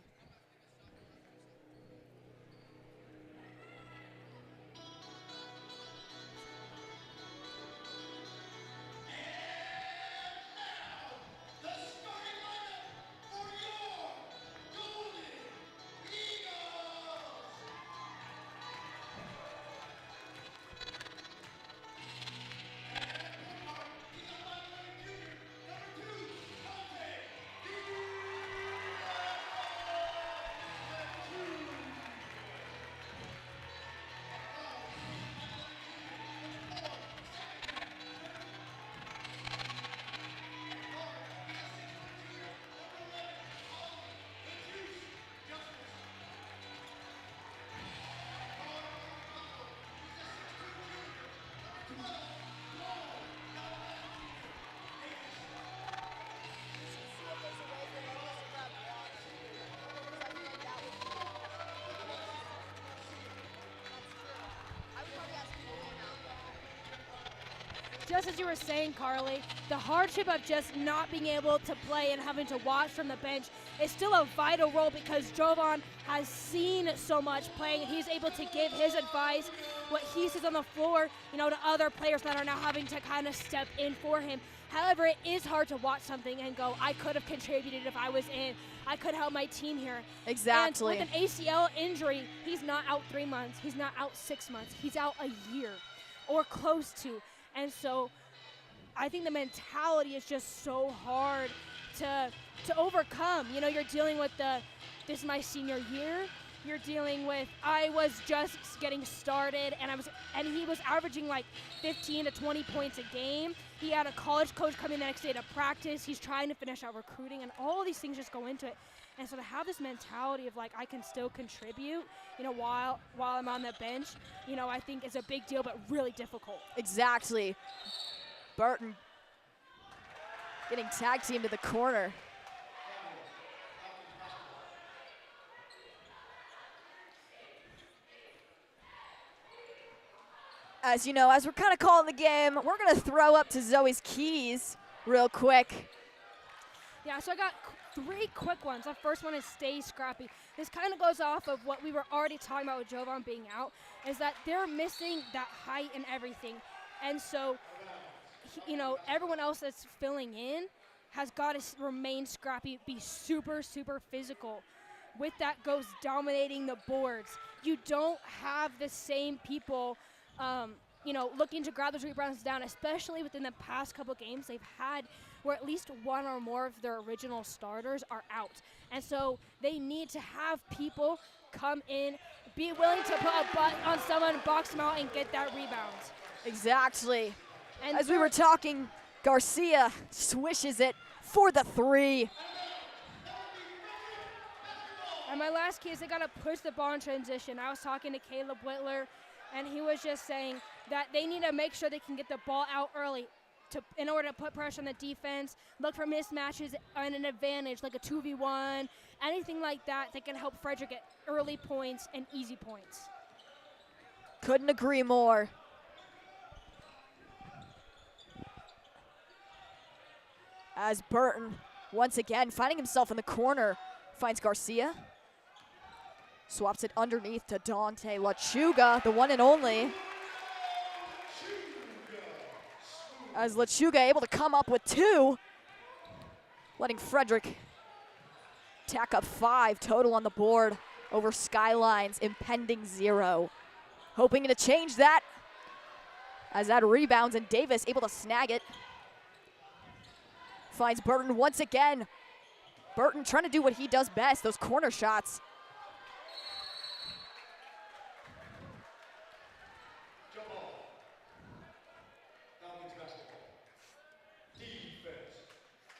Just as you were saying, Carly, the hardship of just not being able to play and having to watch from the bench is still a vital role because Jovan has seen so much playing, and he's able to give his advice, what he sees on the floor, to other players that are now having to kind of step in for him. However, it is hard to watch something and go, I could have contributed if I was in. I could help my team here. Exactly. And with an ACL injury, he's not out 3 months. He's not out 6 months. He's out a year or close to. And so I think the mentality is just so hard to overcome. You're dealing with this is my senior year. You're dealing with, I was just getting started, and he was averaging like 15 to 20 points a game. He had a college coach come in the next day to practice. He's trying to finish out recruiting, and all of these things just go into it. And so to have this mentality of like, I can still contribute, while I'm on the bench, I think is a big deal, but really difficult. Exactly. Burton getting tag team to the corner. As you know, as we're kind of calling the game, we're going to throw up to Zoe's keys real quick. Yeah, so I got 3 quick ones. The first one is stay scrappy. This kind of goes off of what we were already talking about with Jovan being out, is that they're missing that height and everything. And so, everyone else that's filling in has got to remain scrappy, be super, super physical. with that goes dominating the boards. You don't have the same people, looking to grab those rebounds down, especially within the past couple games they've had where at least one or more of their original starters are out. And so they need to have people come in, be willing to put a butt on someone, box them out, and get that rebound. Exactly. And as we were talking, Garcia swishes it for the 3. And my last key is they got to push the ball in transition. I was talking to Caleb Whitler, and he was just saying that they need to make sure they can get the ball out early in order to put pressure on the defense, look for mismatches and an advantage like a 2v1, anything like that that can help Frederick get early points and easy points. Couldn't agree more. As Burton, once again, finding himself in the corner, finds Garcia. Swaps it underneath to Dante Lechuga, the one and only. As Lechuga able to come up with 2, letting Frederick tack up 5 total on the board over Skyline's impending 0. Hoping to change that as that rebounds, and Davis able to snag it. Finds Burton once again. Burton trying to do what he does best, those corner shots.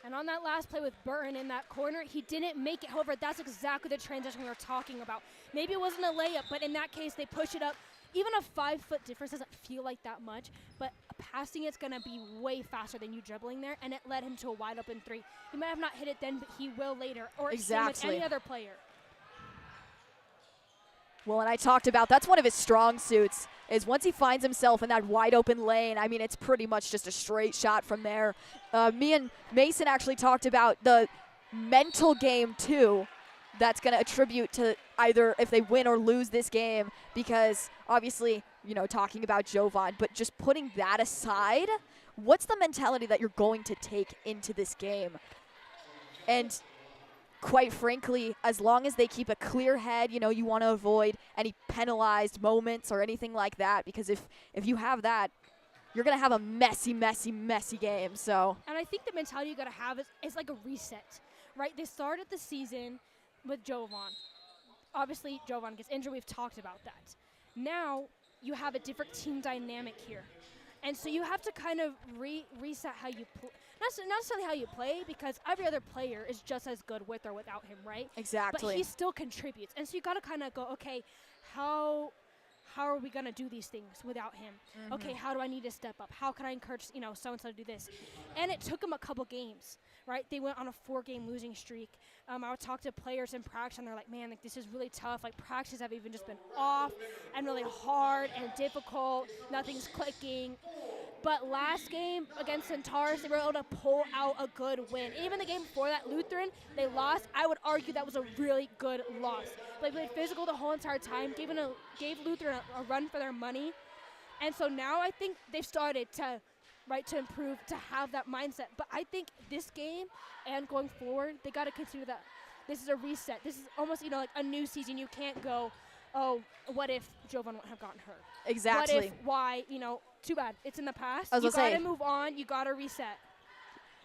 And on that last play with Burton in that corner, he didn't make it. However, that's exactly the transition we were talking about. Maybe it wasn't a layup, but in that case, they push it up. Even a 5-foot difference doesn't feel like that much, but passing it's going to be way faster than you dribbling there, and it led him to a wide open 3. He might have not hit it then, but he will later, or same with any other player. Well, and I talked about that's one of his strong suits, is once he finds himself in that wide open lane, I mean, it's pretty much just a straight shot from there. Me and Mason actually talked about the mental game, too, that's going to attribute to either if they win or lose this game, because obviously, talking about Jovan, but just putting that aside, what's the mentality that you're going to take into this game? And quite frankly, as long as they keep a clear head, you want to avoid any penalized moments or anything like that, because if you have that, you're going to have a messy, messy, messy game. So. And I think the mentality you got to have is like a reset, right? They started the season with Jovan. Obviously, Jovan gets injured. We've talked about that. Now you have a different team dynamic here. And so you have to kind of reset how you play. Not necessarily how you play, because every other player is just as good with or without him, right? Exactly. But he still contributes. And so you got to kind of go, okay, how are we going to do these things without him? Mm-hmm. Okay, how do I need to step up? How can I encourage, so-and-so to do this? And it took him a couple games, right? They went on a 4-game losing streak. I would talk to players in practice, and they're like, man, this is really tough. Like, practices have even just been off and really hard and difficult. Nothing's clicking. But last game against Centaurus, they were able to pull out a good win. Even the game before that, Lutheran, they lost. I would argue that was a really good loss. They played physical the whole entire time, gave Lutheran a run for their money. And so now I think they've started to improve, to have that mindset. But I think this game and going forward, they got to consider that this is a reset. This is almost, like a new season. You can't go, oh, what if Jovan wouldn't have gotten hurt? Exactly. What if, why, too bad. It's in the past. You got to move on. You got to reset.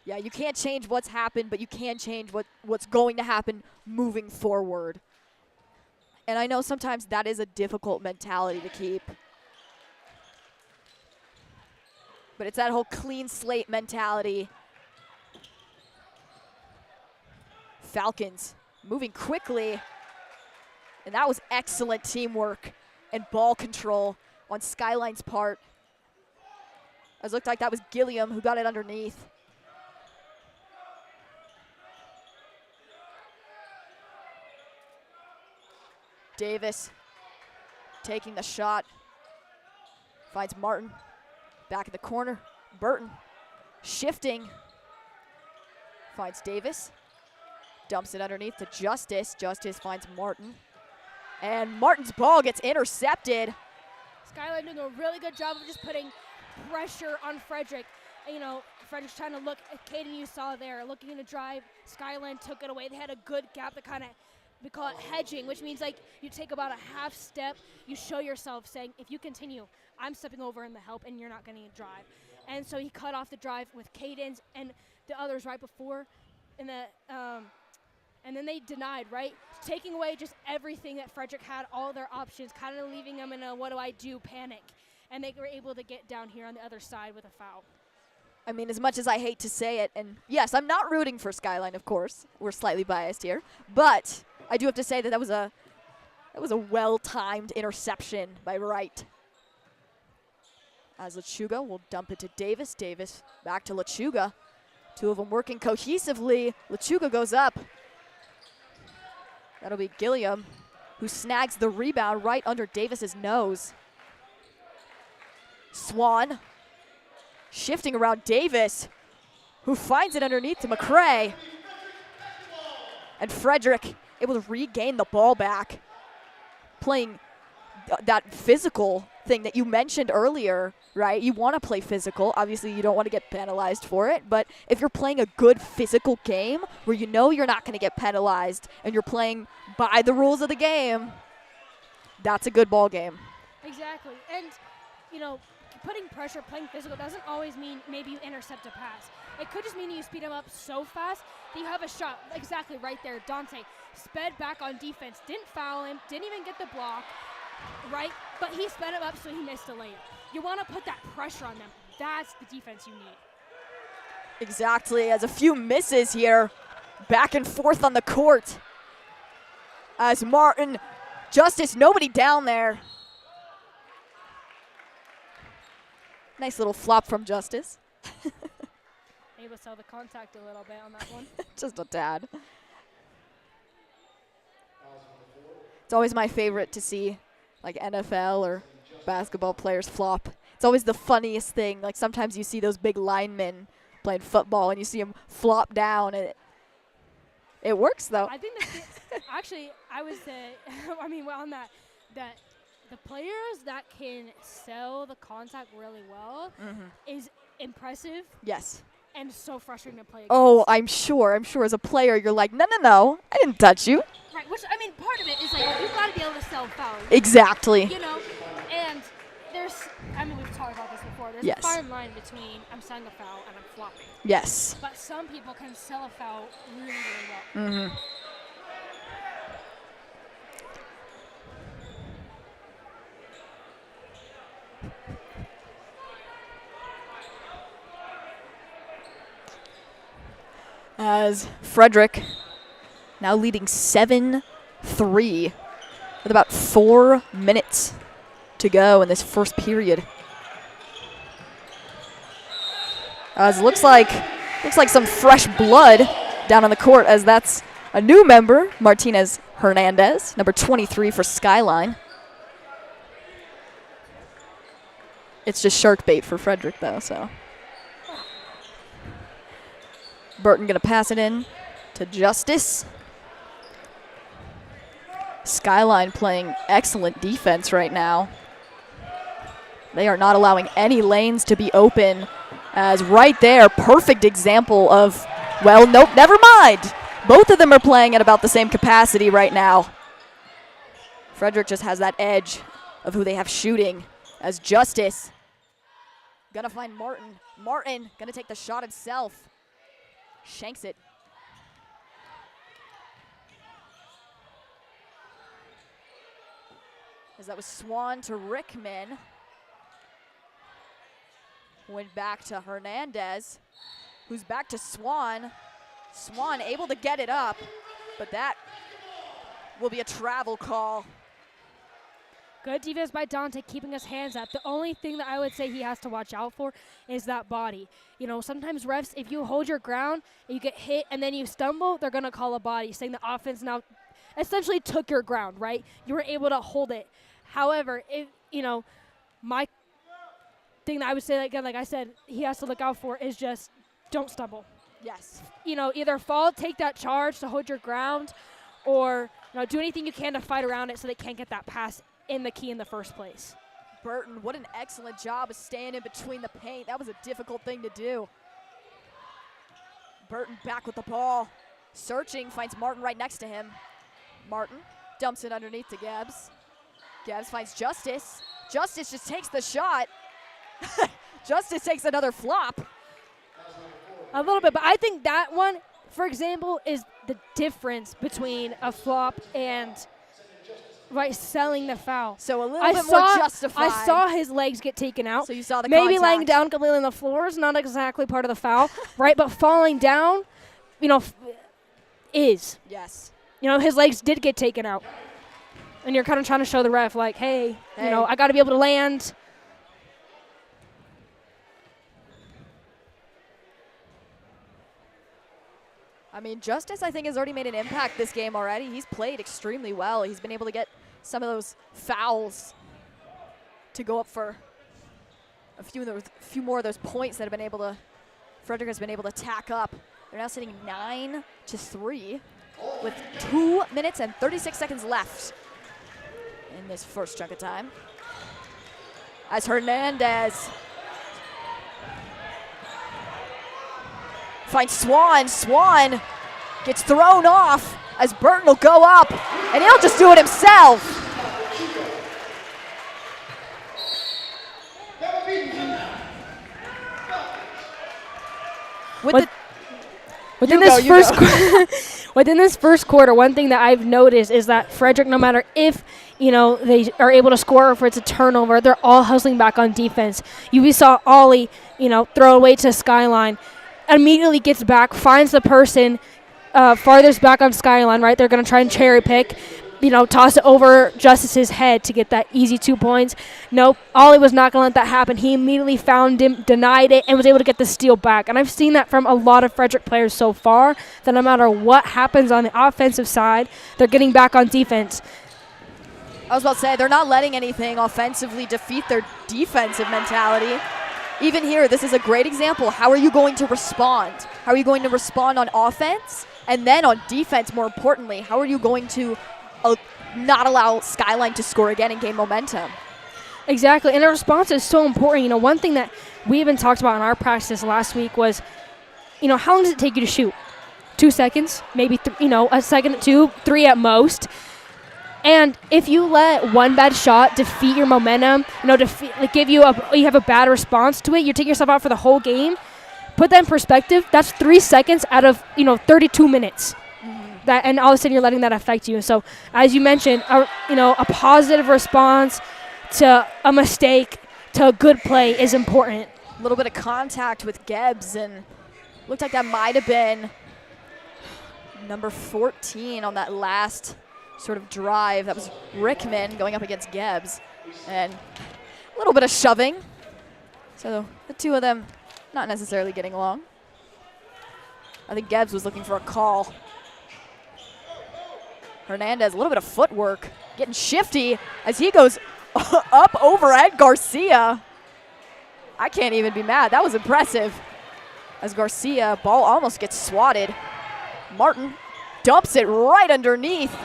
Yeah, you can't change what's happened, but you can change what's going to happen moving forward. And I know sometimes that is a difficult mentality to keep. But it's that whole clean slate mentality. Falcons moving quickly. And that was excellent teamwork and ball control on Skyline's part. It looked like that was Gilliam who got it underneath. Davis taking the shot. Finds Martin back in the corner. Burton shifting. Finds Davis. Dumps it underneath to Justice. Justice finds Martin. And Martin's ball gets intercepted. Skyline doing a really good job of just putting pressure on Frederick. Frederick's trying to look. Caden, you saw there, looking to drive. Skyline took it away. They had a good gap that kind of we call it hedging, which means like you take about a half step, you show yourself saying, if you continue, I'm stepping over in the help and you're not getting a drive. And so he cut off the drive with Caden's and the others right before, and then they denied, right? Taking away just everything that Frederick had, all their options, kind of leaving them in a what do I do panic. And they were able to get down here on the other side with a foul. I mean, as much as I hate to say it, and yes, I'm not rooting for Skyline, of course. We're slightly biased here. But I do have to say that that was a well-timed interception by Wright. As Lechuga will dump it to Davis. Davis back to Lechuga. Two of them working cohesively. Lechuga goes up. That'll be Gilliam, who snags the rebound right under Davis's nose. Swan shifting around Davis, who finds it underneath to McCray. And Frederick able to regain the ball back, playing that physical thing that you mentioned earlier, right? You want to play physical. Obviously, you don't want to get penalized for it, but if you're playing a good physical game where you know you're not going to get penalized and you're playing by the rules of the game, that's a good ball game. Exactly. And, you know, putting pressure, playing physical doesn't always mean maybe you intercept a pass. It could just mean you speed him up so fast that you have a shot. Exactly right there. Dante sped back on defense, didn't foul him, didn't even get the block, right? But he sped him up so he missed a layup. You want to put that pressure on them. That's the defense you need. Exactly. As a few misses here, back and forth on the court. As Martin, Justice, nobody down there. Nice little flop from Justice. Able to sell the contact a little bit on that one. Just a tad. It's always my favorite to see like NFL or basketball players flop. It's always the funniest thing. Like sometimes you see those big linemen playing football and you see them flop down. And it works though. I think actually I was I mean on that the players that can sell the contact really well is impressive. Yes. And so frustrating to play against. Oh, I'm sure. As a player, you're like, no, I didn't touch you. Right, which, I mean, part of it is, like, you've got to be able to sell fouls. Exactly. You know, and there's, I mean, we've talked about this before. There's a fine line between I'm selling a foul and I'm flopping. Yes. But some people can sell a foul really, really well. As Frederick now leading 7-3 with about 4 minutes to go in this first period. As it looks like some fresh blood down on the court, as that's a new member, Martinez Hernandez, number 23 for Skyline. It's just shark bait for Frederick though, so. Burton gonna pass it in to Justice. Skyline playing excellent defense right now. They are not allowing any lanes to be open, as right there, perfect example of, well, nope, never mind. Both of them are playing at about the same capacity right now. Frederick just has that edge of who they have shooting, as Justice gonna find Martin. Martin gonna take the shot himself. Shanks it. As that was Swan to Rickman. Went back to Hernandez, who's back to Swan. Swan able to get it up, but that will be a travel call. Good defense by Dante, keeping his hands up. The only thing that I would say he has to watch out for is that body. You know, sometimes refs, if you hold your ground, and you get hit, and then you stumble, they're going to call a body, saying the offense now essentially took your ground, right? You were able to hold it. However, if, you know, my thing that I would say, again, like I said, he has to look out for is just don't stumble. Yes. You know, either fall, take that charge to hold your ground, or do anything you can to fight around it so they can't get that pass in the key in the first place. Burton, what an excellent job of staying in between the paint. That was a difficult thing to do. Burton back with the ball. Searching, finds Martin right next to him. Martin dumps it underneath to Gebs. Gebs finds Justice. Justice just takes the shot. Justice takes another flop. A little bit, but I think that one, for example, is the difference between a flop and selling the foul. So a little bit more justified. I saw his legs get taken out. So you saw the maybe contact. laying down completely on the floor is not exactly part of the foul, right? But falling down, is. Yes. His legs did get taken out. And you're kind of trying to show the ref, like, hey. I got to be able to land. I mean, Justice, I think, has already made an impact this game already. He's played extremely well. He's been able to get some of those fouls to go up for a few more of those points that have been able to, Frederick has been able to tack up. They're now sitting 9-3 with 2 minutes and 36 seconds left in this first chunk of time. As Hernandez finds Swan. Swan gets thrown off as Burton will go up, and he'll just do it himself. Within this first quarter, one thing that I've noticed is that Frederick, no matter if they are able to score or if it's a turnover, they're all hustling back on defense. We saw Ollie, throw away to Skyline, immediately gets back, finds the person farthest back on Skyline, right? They're going to try and cherry pick, toss it over Justice's head to get that easy 2 points. Nope, Ollie was not going to let that happen. He immediately found him, denied it, and was able to get the steal back. And I've seen that from a lot of Frederick players so far, that no matter what happens on the offensive side, they're getting back on defense. I was about to say, they're not letting anything offensively defeat their defensive mentality. Even here, this is a great example. How are you going to respond? How are you going to respond on offense? And then on defense, more importantly, how are you going to not allow Skyline to score again and gain momentum? Exactly, and the response is so important. One thing that we even talked about in our practice last week was, how long does it take you to shoot? 2 seconds, maybe, a second, 2, 3 at most. And if you let one bad shot defeat your momentum, you have a bad response to it, you take yourself out for the whole game. Put that in perspective. That's 3 seconds out of 32 minutes. Mm-hmm. And all of a sudden you're letting that affect you. So as you mentioned, a positive response to a mistake to a good play is important. A little bit of contact with Gebs, and looked like that might have been number 14 on that last sort of drive. That was Rickman going up against Gebs, and a little bit of shoving. So the two of them not necessarily getting along. I think Gebs was looking for a call. Hernandez, a little bit of footwork, getting shifty as he goes up overhead Garcia. I can't even be mad. That was impressive. As Garcia, ball almost gets swatted. Martin dumps it right underneath.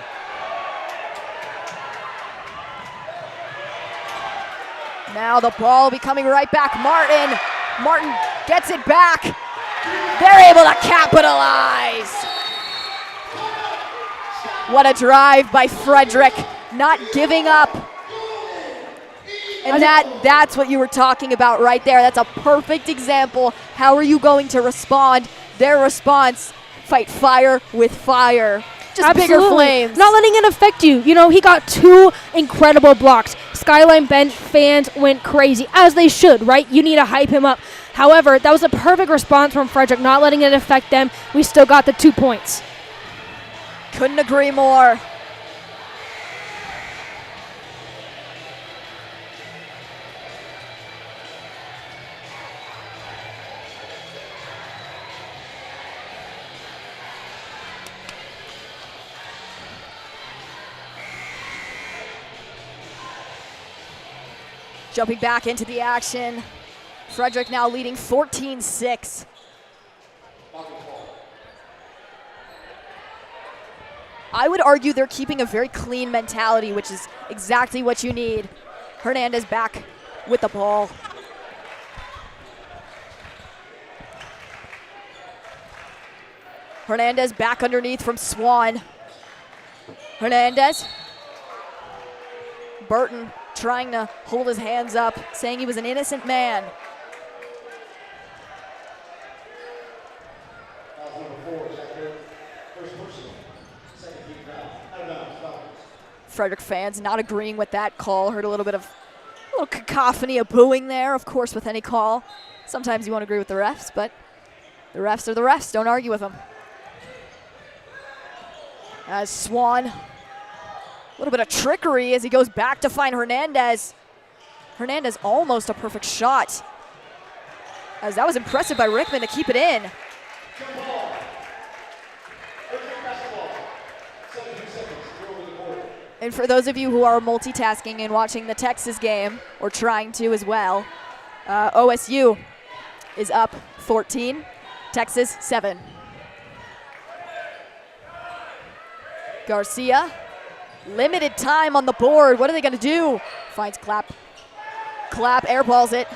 Now the ball will be coming right back. Martin gets it back. They're able to capitalize. What a drive by Frederick, not giving up. And that's what you were talking about right there. That's a perfect example. How are you going to respond? Their response, fight fire with fire. Just Absolutely. Bigger flames. Not letting it affect you. He got 2 incredible blocks. Skyline bench fans went crazy, as they should, right? You need to hype him up. However, that was a perfect response from Frederick, not letting it affect them. We still got the 2 points. Couldn't agree more. Jumping back into the action. Frederick now leading 14-6. I would argue they're keeping a very clean mentality, which is exactly what you need. Hernandez back with the ball. Hernandez back underneath from Swan. Hernandez. Burton trying to hold his hands up, saying he was an innocent man. Frederick fans not agreeing with that call. Heard a little cacophony of booing there, of course, with any call. Sometimes you won't agree with the refs, but the refs are the refs. Don't argue with them. As Swan, a little bit of trickery as he goes back to find Hernandez. Hernandez almost a perfect shot. As that was impressive by Rickman to keep it in. And for those of you who are multitasking and watching the Texas game, or trying to as well, OSU is up 14, Texas 7. Garcia, limited time on the board. What are they going to do? Finds Clapp. Clapp airballs it.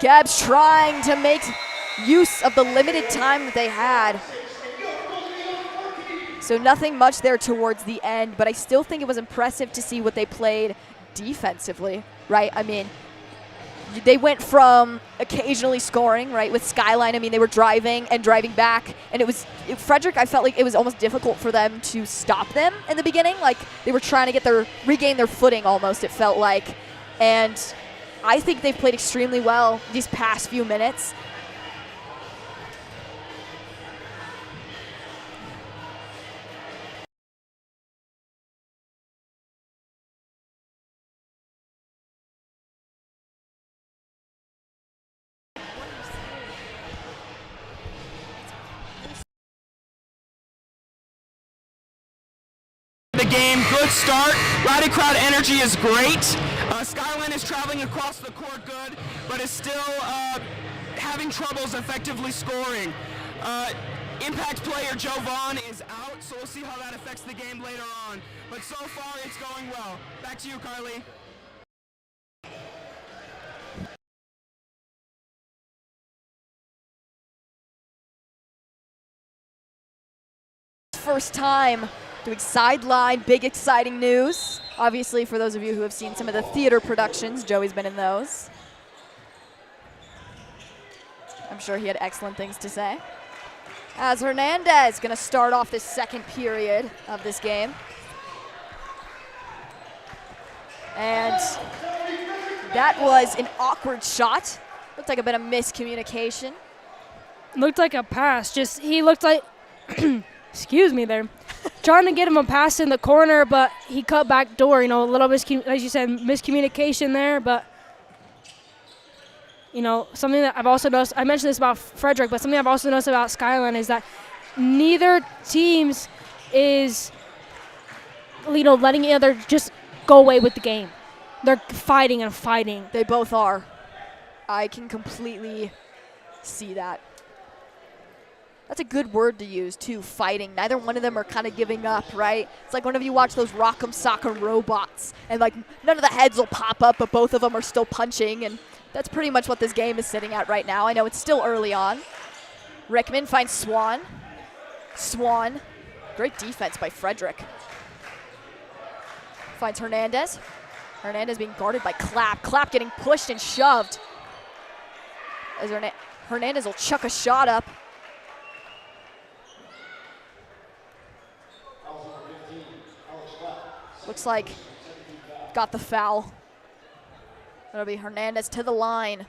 Geb's trying to make use of the limited time that they had. So nothing much there towards the end, but I still think it was impressive to see what they played defensively, right? I mean, they went from occasionally scoring, right, with Skyline. I mean, they were driving and driving back, and Frederick, I felt like it was almost difficult for them to stop them in the beginning. Like, they were trying to regain their footing almost, it felt like. And I think they've played extremely well these past few minutes. The game, good start. Rowdy crowd energy is great. Skyline is traveling across the court good, but is still having troubles effectively scoring. Impact player Joe Vaughn is out, so we'll see how that affects the game later on. But so far, it's going well. Back to you, Carly. First time doing Sideline, big exciting news. Obviously, for those of you who have seen some of the theater productions, Joey's been in those. I'm sure he had excellent things to say. As Hernandez going to start off this second period of this game. And that was an awkward shot. Looked like a bit of miscommunication. Looked like a pass. He looked like, excuse me there, trying to get him a pass in the corner, but he cut back door. You know, a little as you said, miscommunication there. But you know, something that I've also noticed. I mentioned this about Frederick, but something I've also noticed about Skyline is that neither teams is, you know, letting the other just go away with the game. They're fighting and fighting. They both are. I can completely see that. That's a good word to use, too, fighting. Neither one of them are kind of giving up, right? It's like whenever you watch those Rock'em Sock'em robots, and, like, none of the heads will pop up, but both of them are still punching, and that's pretty much what this game is sitting at right now. I know it's still early on. Rickman finds Swan. Swan, great defense by Frederick. Finds Hernandez. Hernandez being guarded by Clapp. Clapp getting pushed and shoved. As Hernandez will chuck a shot up. Looks like got the foul. That'll be Hernandez to the line.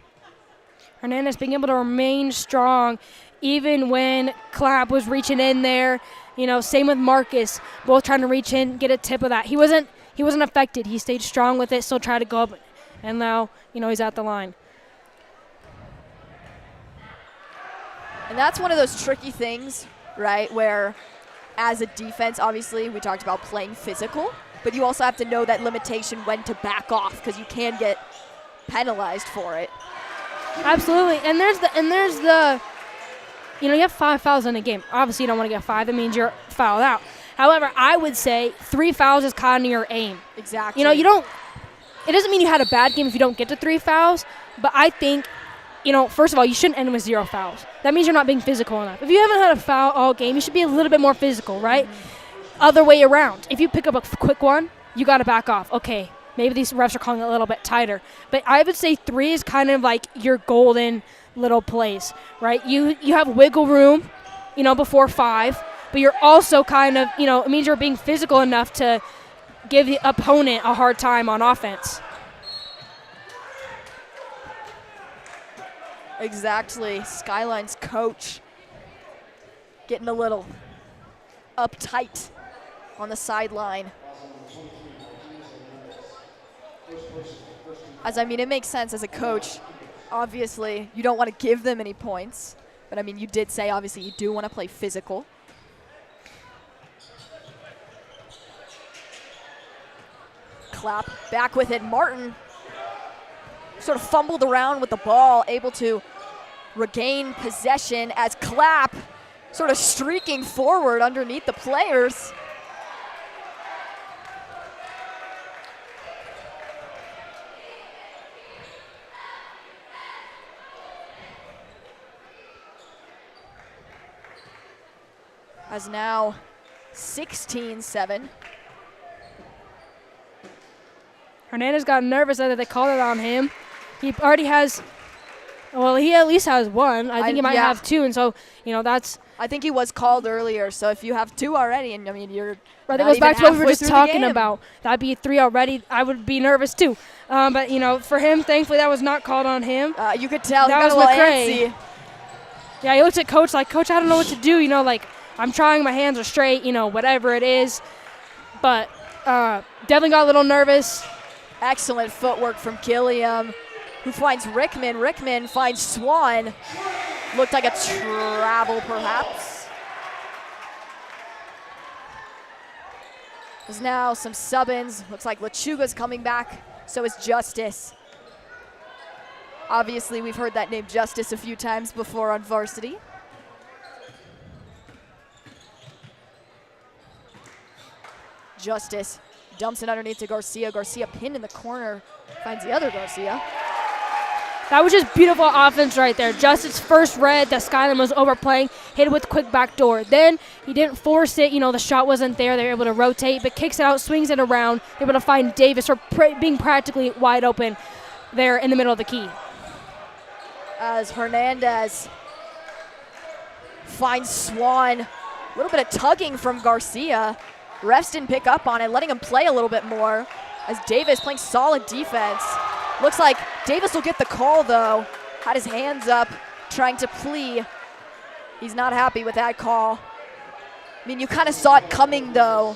Hernandez being able to remain strong even when Clapp was reaching in there. You know, same with Marcus, both trying to reach in, get a tip of that. He wasn't affected. He stayed strong with it, still tried to go up, and now, you know, he's at the line. And that's one of those tricky things, right, where as a defense, obviously, we talked about playing physical, but you also have to know that limitation when to back off because you can get penalized for it. Absolutely, and there's the, you know, you have 5 fouls in a game. Obviously, you don't want to get 5. That means you're fouled out. However, I would say 3 fouls is kind of your aim. Exactly. You know, it doesn't mean you had a bad game if you don't get to 3 fouls, but I think, you know, first of all, you shouldn't end with 0 fouls. That means you're not being physical enough. If you haven't had a foul all game, you should be a little bit more physical, right? other way around. If you pick up a quick one, you got to back off. Okay, maybe these refs are calling it a little bit tighter. But I would say 3 is kind of like your golden little place, right? You have wiggle room, before 5, but you're also kind of, it means you're being physical enough to give the opponent a hard time on offense. Exactly. Skyline's coach getting a little uptight on the sideline. It makes sense as a coach. Obviously, you don't want to give them any points. But, you did say, obviously, you do want to play physical. Clapp back with it. Martin sort of fumbled around with the ball, able to regain possession as Clapp sort of streaking forward underneath the players. As now 16-7. Hernandez got nervous that they called it on him. He already has, he at least has 1. I think he might have 2, and so, that's. I think he was called earlier, so if you have 2 already, and you're right, that goes back to what we were just talking about. That'd be 3 already. I would be nervous too. But, for him, thankfully that was not called on him. You could tell that he got was a little McCray. antsy. Yeah, he looked at Coach like, Coach, I don't know what to do, I'm trying, my hands are straight, whatever it is. But definitely got a little nervous. Excellent footwork from Gilliam, who finds Rickman. Rickman finds Swan. Looked like a travel, perhaps. There's now some sub-ins. Looks like Lechuga's coming back. So is Justice. Obviously, we've heard that name Justice a few times before on Varsity. Justice dumps it underneath to Garcia. Garcia pinned in the corner. Finds the other Garcia. That was just beautiful offense right there. Justice first read that Skyline was overplaying, hit it with a quick backdoor. Then he didn't force it. The shot wasn't there. They were able to rotate, but kicks it out, swings it around. They're able to find Davis being practically wide open there in the middle of the key. As Hernandez finds Swan. A little bit of tugging from Garcia. Refs didn't pick up on it, letting him play a little bit more. As Davis playing solid defense. Looks like Davis will get the call, though. Had his hands up, trying to plea. He's not happy with that call. You kind of saw it coming, though.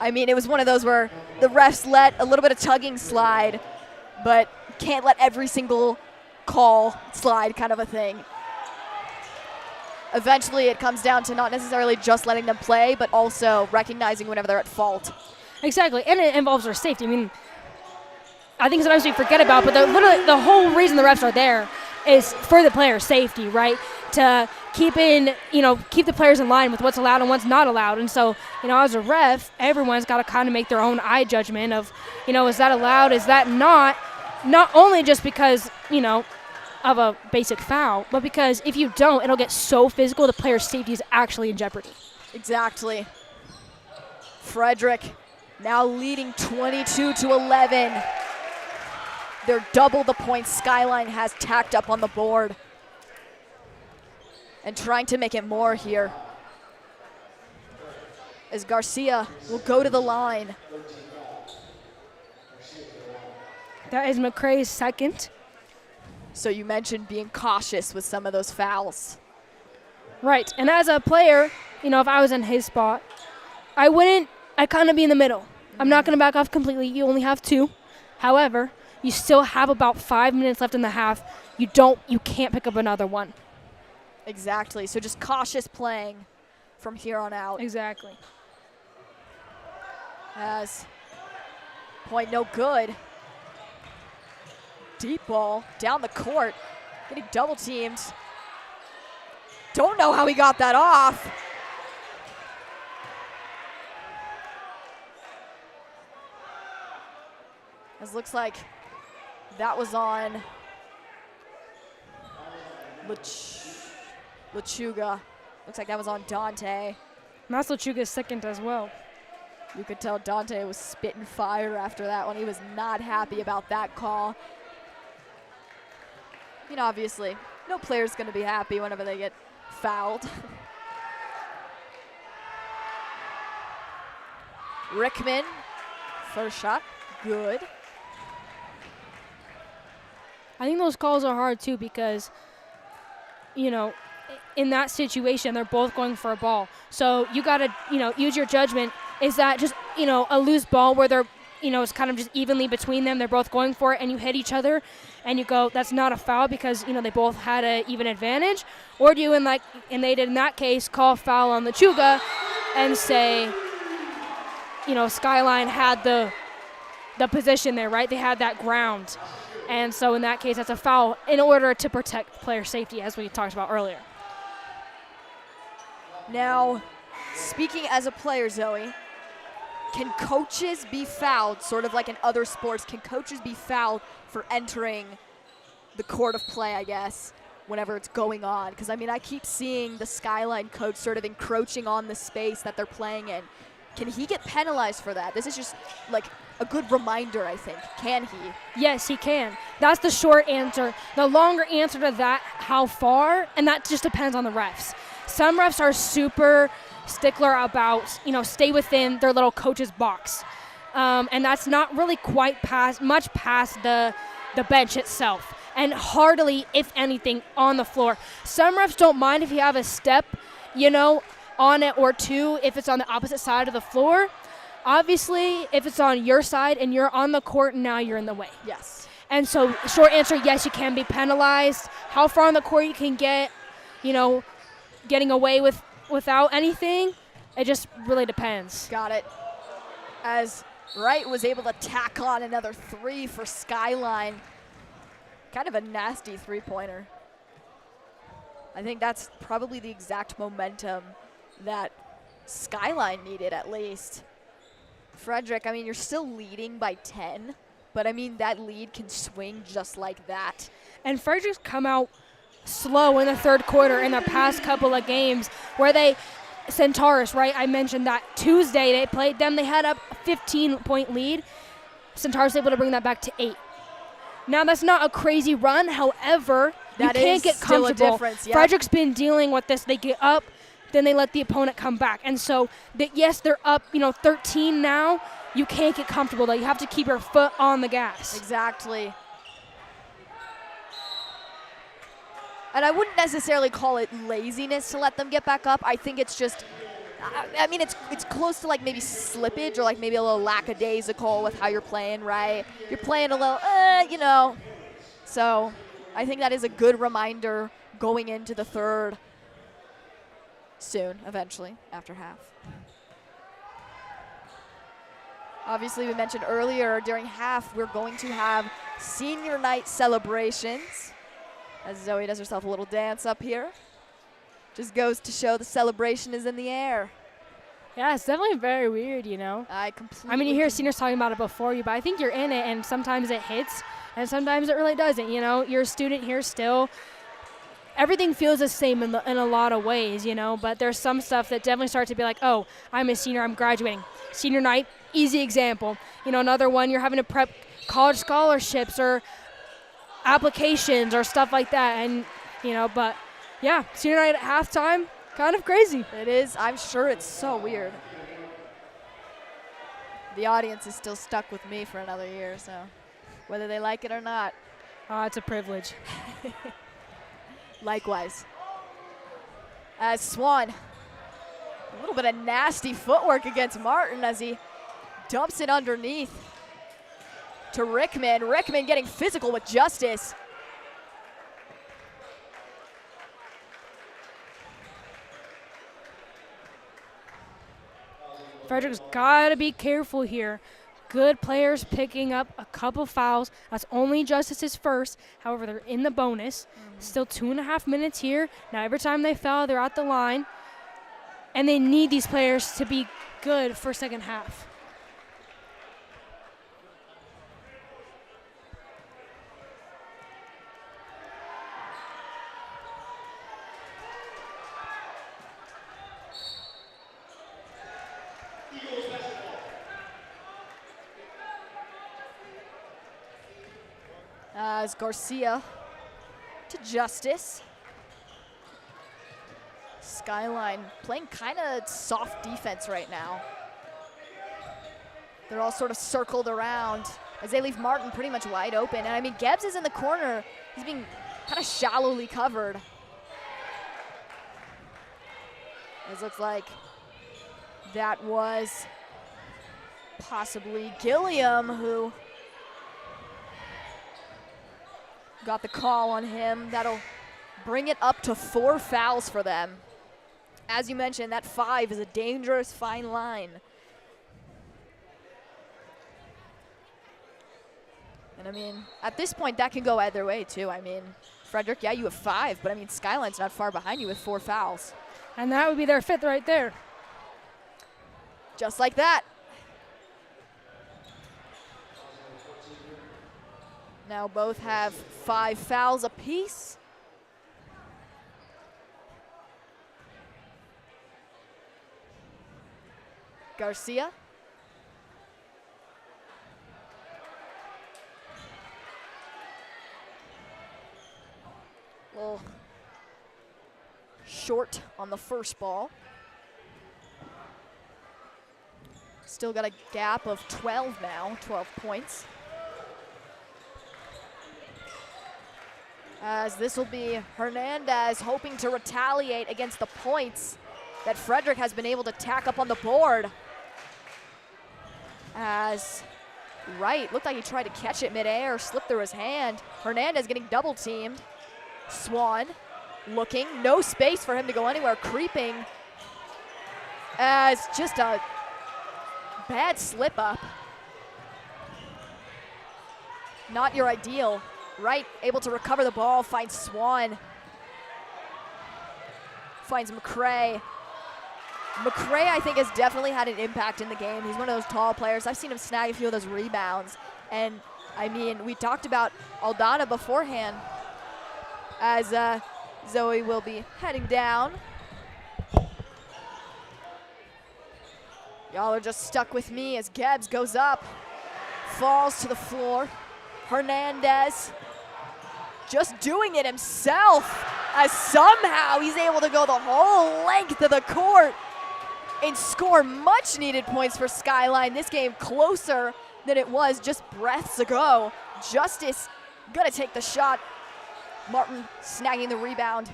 It was one of those where the refs let a little bit of tugging slide, but can't let every single call slide, kind of a thing. Eventually, it comes down to not necessarily just letting them play, but also recognizing whenever they're at fault. Exactly, and it involves their safety. I think sometimes we forget about, but the whole reason the refs are there is for the player's safety, right? To keep the players in line with what's allowed and what's not allowed. And so, as a ref, everyone's got to kind of make their own eye judgment of, is that allowed, is that not? Not only just because, of a basic foul, but because if you don't, it'll get so physical, the player's safety is actually in jeopardy. Exactly. Frederick now leading 22-11. They're double the points Skyline has tacked up on the board. And trying to make it more here. As Garcia will go to the line. That is McCray's second. So you mentioned being cautious with some of those fouls. Right, and as a player, if I was in his spot, I'd kind of be in the middle. I'm not going to back off completely. You only have 2. However, you still have about 5 minutes left in the half. You can't pick up another one. Exactly, so just cautious playing from here on out. Exactly. As point no good. Deep ball down the court, getting double teamed. Don't know how he got that off. As looks like that was on Lechuga. Looks like that was on Dante. And that's Lechuga's second as well. You could tell Dante was spitting fire after that one. He was not happy about that call. You know, obviously, no player's going to be happy whenever they get fouled. Rickman, first shot, good. I think those calls are hard too because, you know, in that situation, they're both going for a ball. So you got to, you know, use your judgment. Is that just, you know, a loose ball where they're, you know, it's kind of just evenly between them. They're both going for it and you hit each other and you go, that's not a foul because, you know, they both had an even advantage? Or do you, and they did in that case, call foul on Lechuga and say, you know, Skyline had the position there, right? They had that ground. And so in that case, that's a foul in order to protect player safety, as we talked about earlier. Now, speaking as a player, Zoe, can coaches be fouled, sort of like in other sports, can coaches be fouled for entering the court of play, I guess, whenever it's going on? Because, I mean, I keep seeing the Skyline coach sort of encroaching on the space that they're playing in. Can he get penalized for that? This is just, like, a good reminder, I think. Can he? Yes, he can. That's the short answer. The longer answer to that, how far, and that just depends on the refs. Some refs are super stickler about, you know, stay within their little coach's box. And that's not really quite much past the bench itself. And hardly, if anything, on the floor. Some refs don't mind if you have a step, you know, on it or two if it's on the opposite side of the floor. Obviously, if it's on your side and you're on the court, now you're in the way. Yes. And so, short answer, yes, you can be penalized. How far on the court you can get, you know, getting away without anything, it just really depends. Got it. As Wright was able to tack on another three for Skyline. Kind of a nasty three-pointer. I think that's probably the exact momentum that Skyline needed, at least. Frederick, I mean, you're still leading by 10, but I mean, that lead can swing just like that. And Frederick's come out slow in the third quarter in the past couple of games where Centaurus, right? I mentioned that Tuesday they played them. They had a 15-point lead. Centaurus able to bring that back to 8. Now, that's not a crazy run. However, you can't get comfortable. Still a difference, yeah. Frederick's been dealing with this. They get up, then they let the opponent come back. And so, yes, they're up, 13 now. You can't get comfortable, though. You have to keep your foot on the gas. Exactly. And I wouldn't necessarily call it laziness to let them get back up. I think it's just, I mean, it's close to like maybe slippage or like maybe a little lackadaisical with how you're playing, right? You're playing a little, So I think that is a good reminder going into the third soon, eventually, after half. Obviously, we mentioned earlier during half, we're going to have senior night celebrations. As Zoe does herself a little dance up here. Just goes to show the celebration is in the air. Yeah, it's definitely very weird, I mean, you hear seniors talking about it before you, but I think you're in it, and sometimes it hits, and sometimes it really doesn't, You're a student here still. Everything feels the same in a lot of ways, but there's some stuff that definitely starts to be like, oh, I'm a senior, I'm graduating. Senior night, easy example. Another one, you're having to prep college scholarships or applications or stuff like that, and, but, yeah, senior night at halftime, kind of crazy. It is. I'm sure it's so weird. The audience is still stuck with me for another year, so whether they like it or not. It's a privilege. Likewise. As Swan, a little bit of nasty footwork against Martin as he dumps it underneath to Rickman. Rickman getting physical with Justice. Frederick's got to be careful here. Good players picking up a couple fouls. That's only Justice's first. However, they're in the bonus. Still 2.5 minutes here. Now, every time they foul, they're at the line. And they need these players to be good for second half. As Garcia to Justice. Skyline playing kind of soft defense right now. They're all sort of circled around as they leave Martin pretty much wide open. And I mean, Gebs is in the corner. He's being kind of shallowly covered. It looks like that was possibly Gilliam who got the call on him. That'll bring it up to 4 fouls for them. As you mentioned, that 5 is a dangerous fine line. And I mean, at this point, that can go either way too. I mean, Frederick, yeah, you have 5, but I mean, Skyline's not far behind you with 4 fouls. And that would be their 5th right there. Just like that. Now both have 5 fouls apiece. Garcia. Little short on the first ball. Still got a gap of 12 now, 12 points. As this will be Hernandez hoping to retaliate against the points that Frederick has been able to tack up on the board. As Wright looked like he tried to catch it midair, slipped through his hand. Hernandez getting double teamed. Swan looking, no space for him to go anywhere, creeping. As just a bad slip up. Not your ideal. Wright able to recover the ball, finds Swan. Finds McCray. McCray, I think, has definitely had an impact in the game. He's one of those tall players. I've seen him snag a few of those rebounds. And, I mean, we talked about Aldana beforehand as Zoe will be heading down. Y'all are just stuck with me as Gebs goes up, falls to the floor. Hernandez just doing it himself as somehow he's able to go the whole length of the court and score much needed points for Skyline. This game closer than it was just breaths ago. Justice gonna take the shot. Martin snagging the rebound.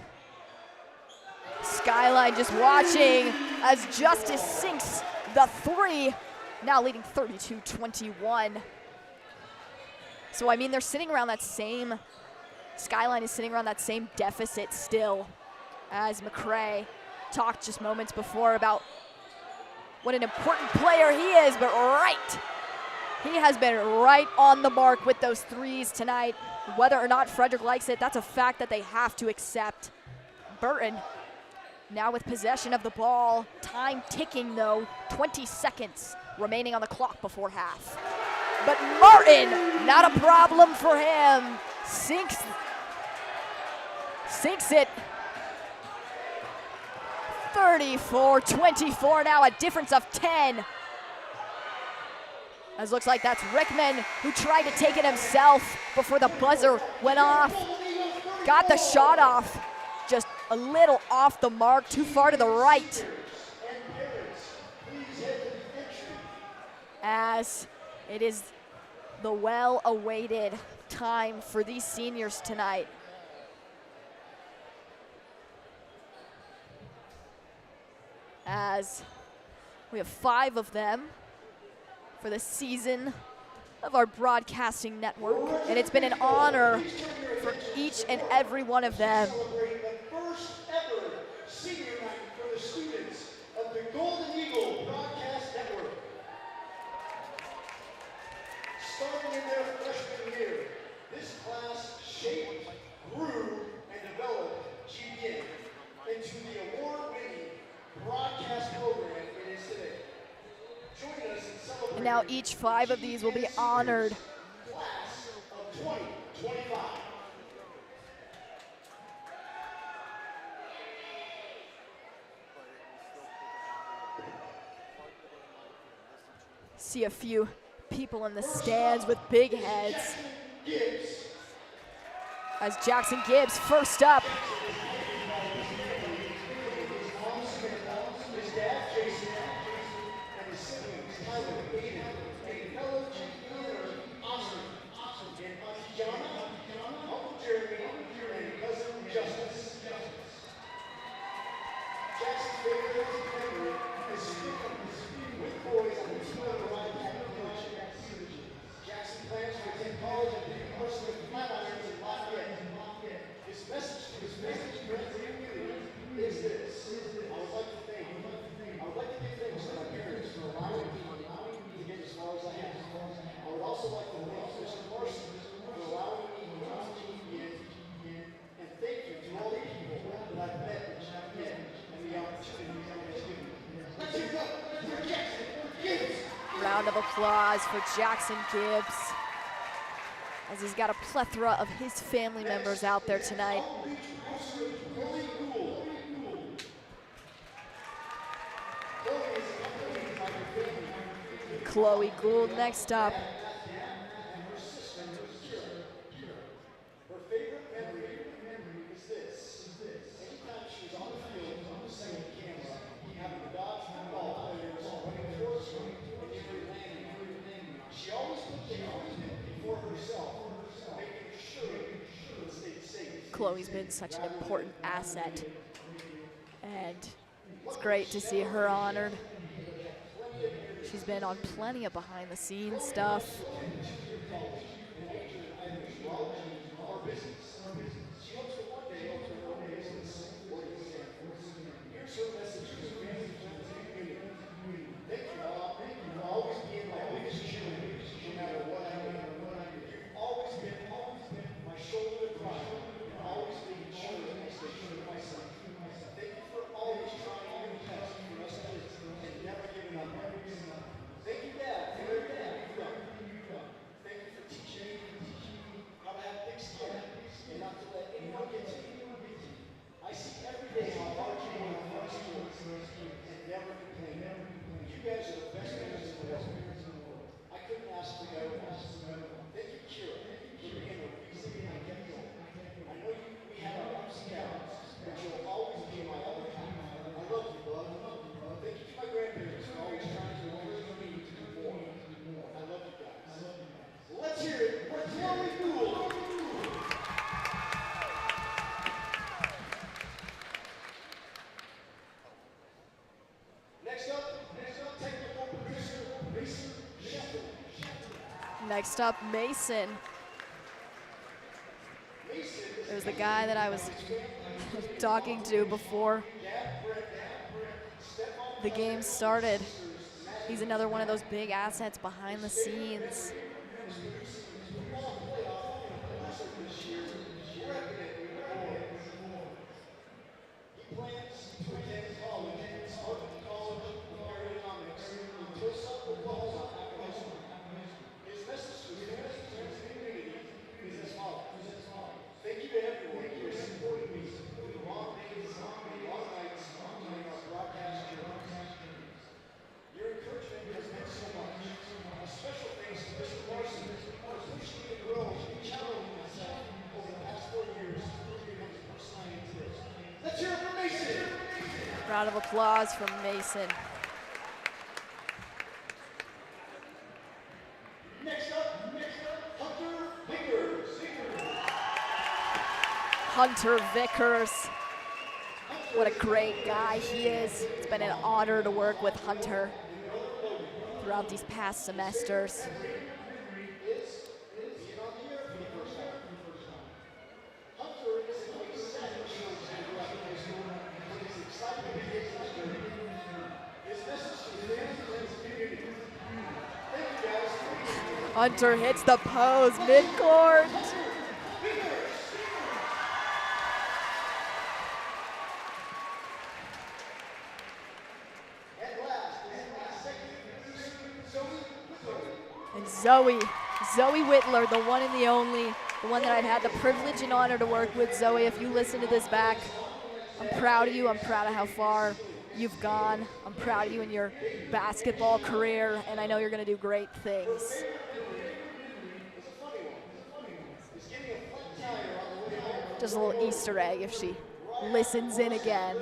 Skyline just watching as Justice sinks the 3, now leading 32-21. So, I mean, they're sitting around that same, Skyline is sitting around that same deficit still, as McCray talked just moments before about what an important player he is, but he has been right on the mark with those 3s tonight. Whether or not Frederick likes it, that's a fact that they have to accept. Burton now with possession of the ball. Time ticking though, 20 seconds remaining on the clock before half. But Martin, not a problem for him. Sinks it. 34-24 now, a difference of 10. As looks like that's Rickman who tried to take it himself before the buzzer went off. Got the shot off, just a little off the mark, too far to the right. As it is the well-awaited time for these seniors tonight. As we have 5 of them for the season of our broadcasting network. And it's been an honor for each and every one of them. Celebrate the first ever senior night for the students of the Golden Eagle Broadcast Network. Starting in their freshman year, this class shaped, grew, and developed GEBN into the award-winning broadcast program it is today. Join us in celebrating. And now each 5 of these will be honored. Class of 2025. See a few people in the stands with big heads. as Jackson Gibbs first up. Round of applause for Jackson Gibbs, as he's got a plethora of his family members out there tonight. Chloe Gould next up. Chloe's been such an important asset, and it's great to see her honored. She's been on plenty of behind-the-scenes stuff. Next up, Mason. It was the guy that I was talking to before the game started. He's another one of those big assets behind the scenes. Round of applause from Mason. Next up, Hunter Vickers. Hunter Vickers. What a great guy he is. It's been an honor to work with Hunter throughout these past semesters. Hunter hits the pose midcourt. And Zoe Whitler, the one and the only, the one that I've had the privilege and honor to work with. Zoe, if you listen to this back, I'm proud of you. I'm proud of how far you've gone. I'm proud of you in your basketball career, and I know you're going to do great things. Just a little Easter egg if she listens in again.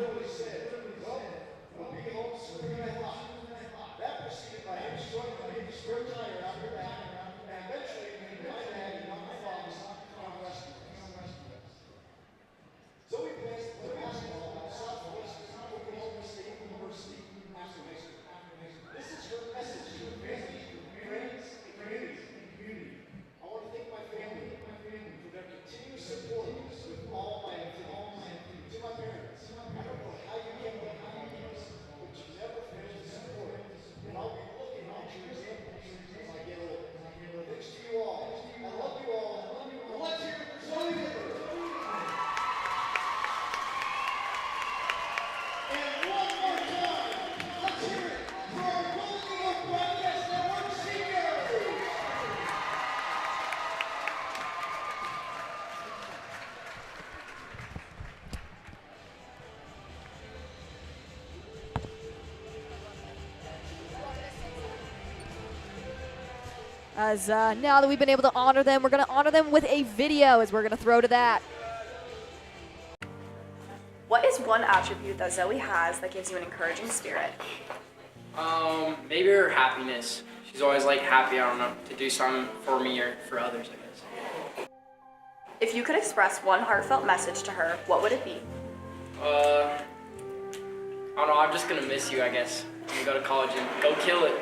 As now that we've been able to honor them, we're going to honor them with a video as we're going to throw to that. What is one attribute that Zoe has that gives you an encouraging spirit? Maybe her happiness. She's always like happy, I don't know, to do something for me or for others, I guess. If you could express one heartfelt message to her, what would it be? I don't know, I'm just gonna miss you, I guess. When you go to college and go kill it.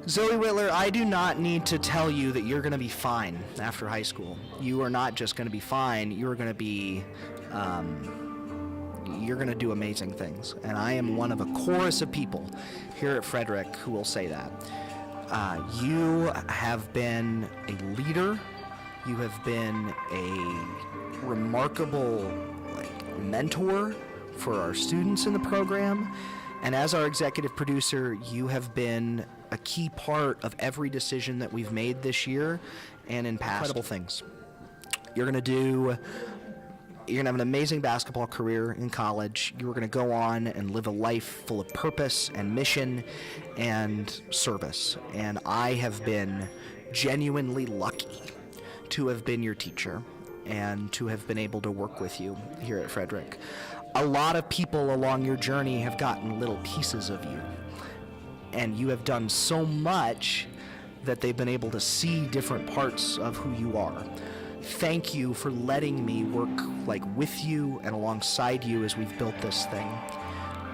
Zoe Whitler, I do not need to tell you that you're going to be fine after high school. You are not just going to be fine, you're going to be, you're going to do amazing things. And I am one of a chorus of people here at Frederick who will say that. You have been a leader, you have been a remarkable mentor for our students in the program, and as our executive producer, you have been a key part of every decision that we've made this year and in past. Incredible things. You're gonna have an amazing basketball career in college. You're gonna go on and live a life full of purpose and mission and service. And I have been genuinely lucky to have been your teacher and to have been able to work with you here at Frederick. A lot of people along your journey have gotten little pieces of you, and you have done so much that they've been able to see different parts of who you are. Thank you for letting me work with you and alongside you as we've built this thing.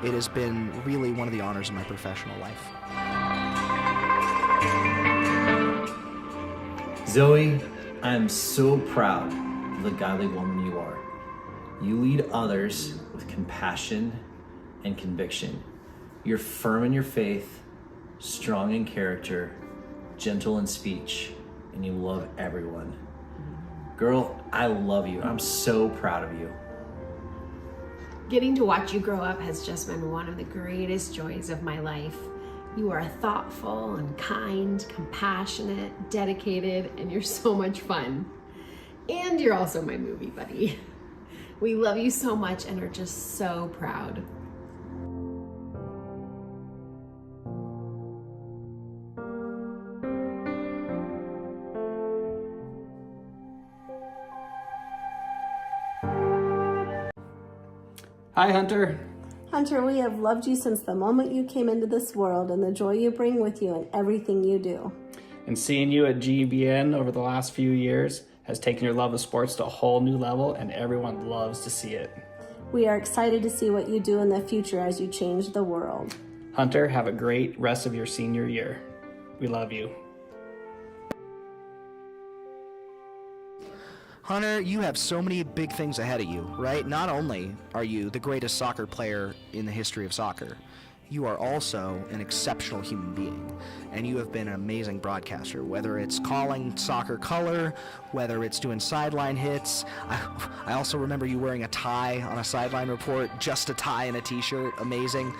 It has been really one of the honors of my professional life. Zoe, I am so proud of the godly woman you are. You lead others with compassion and conviction. You're firm in your faith, strong in character, gentle in speech, and you love everyone. Girl, I love you. I'm so proud of you. Getting to watch you grow up has just been one of the greatest joys of my life. You are thoughtful and kind, compassionate, dedicated, and you're so much fun. And you're also my movie buddy. We love you so much and are just so proud. Hi, Hunter. Hunter, we have loved you since the moment you came into this world and the joy you bring with you in everything you do. And seeing you at GEBN over the last few years has taken your love of sports to a whole new level, and everyone loves to see it. We are excited to see what you do in the future as you change the world. Hunter, have a great rest of your senior year. We love you. Hunter, you have so many big things ahead of you, right? Not only are you the greatest soccer player in the history of soccer, you are also an exceptional human being, and you have been an amazing broadcaster, whether it's calling soccer color, whether it's doing sideline hits. I also remember you wearing a tie on a sideline report, just a tie and a t-shirt, amazing.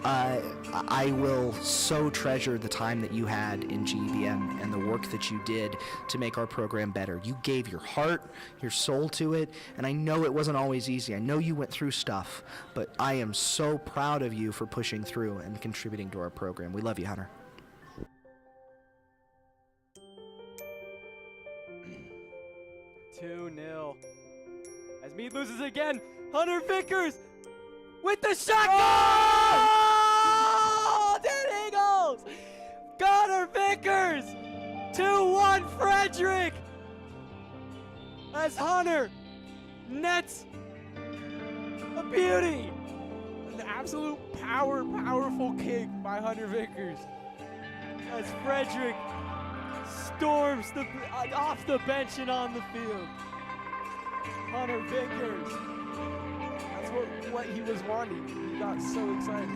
I will so treasure the time that you had in GEBN and the work that you did to make our program better. You gave your heart, your soul to it, and I know it wasn't always easy. I know you went through stuff, but I am so proud of you for pushing through and contributing to our program. We love you, Hunter. 2-0. As Mead loses again, Hunter Vickers with the shot. Oh! Dead Eagles! Hunter Vickers! 2-1 Frederick! As Hunter nets a beauty. An absolute powerful kick by Hunter Vickers. As Frederick storms off the bench and on the field. Hunter Vickers. That's what he was wanting. He got so excited.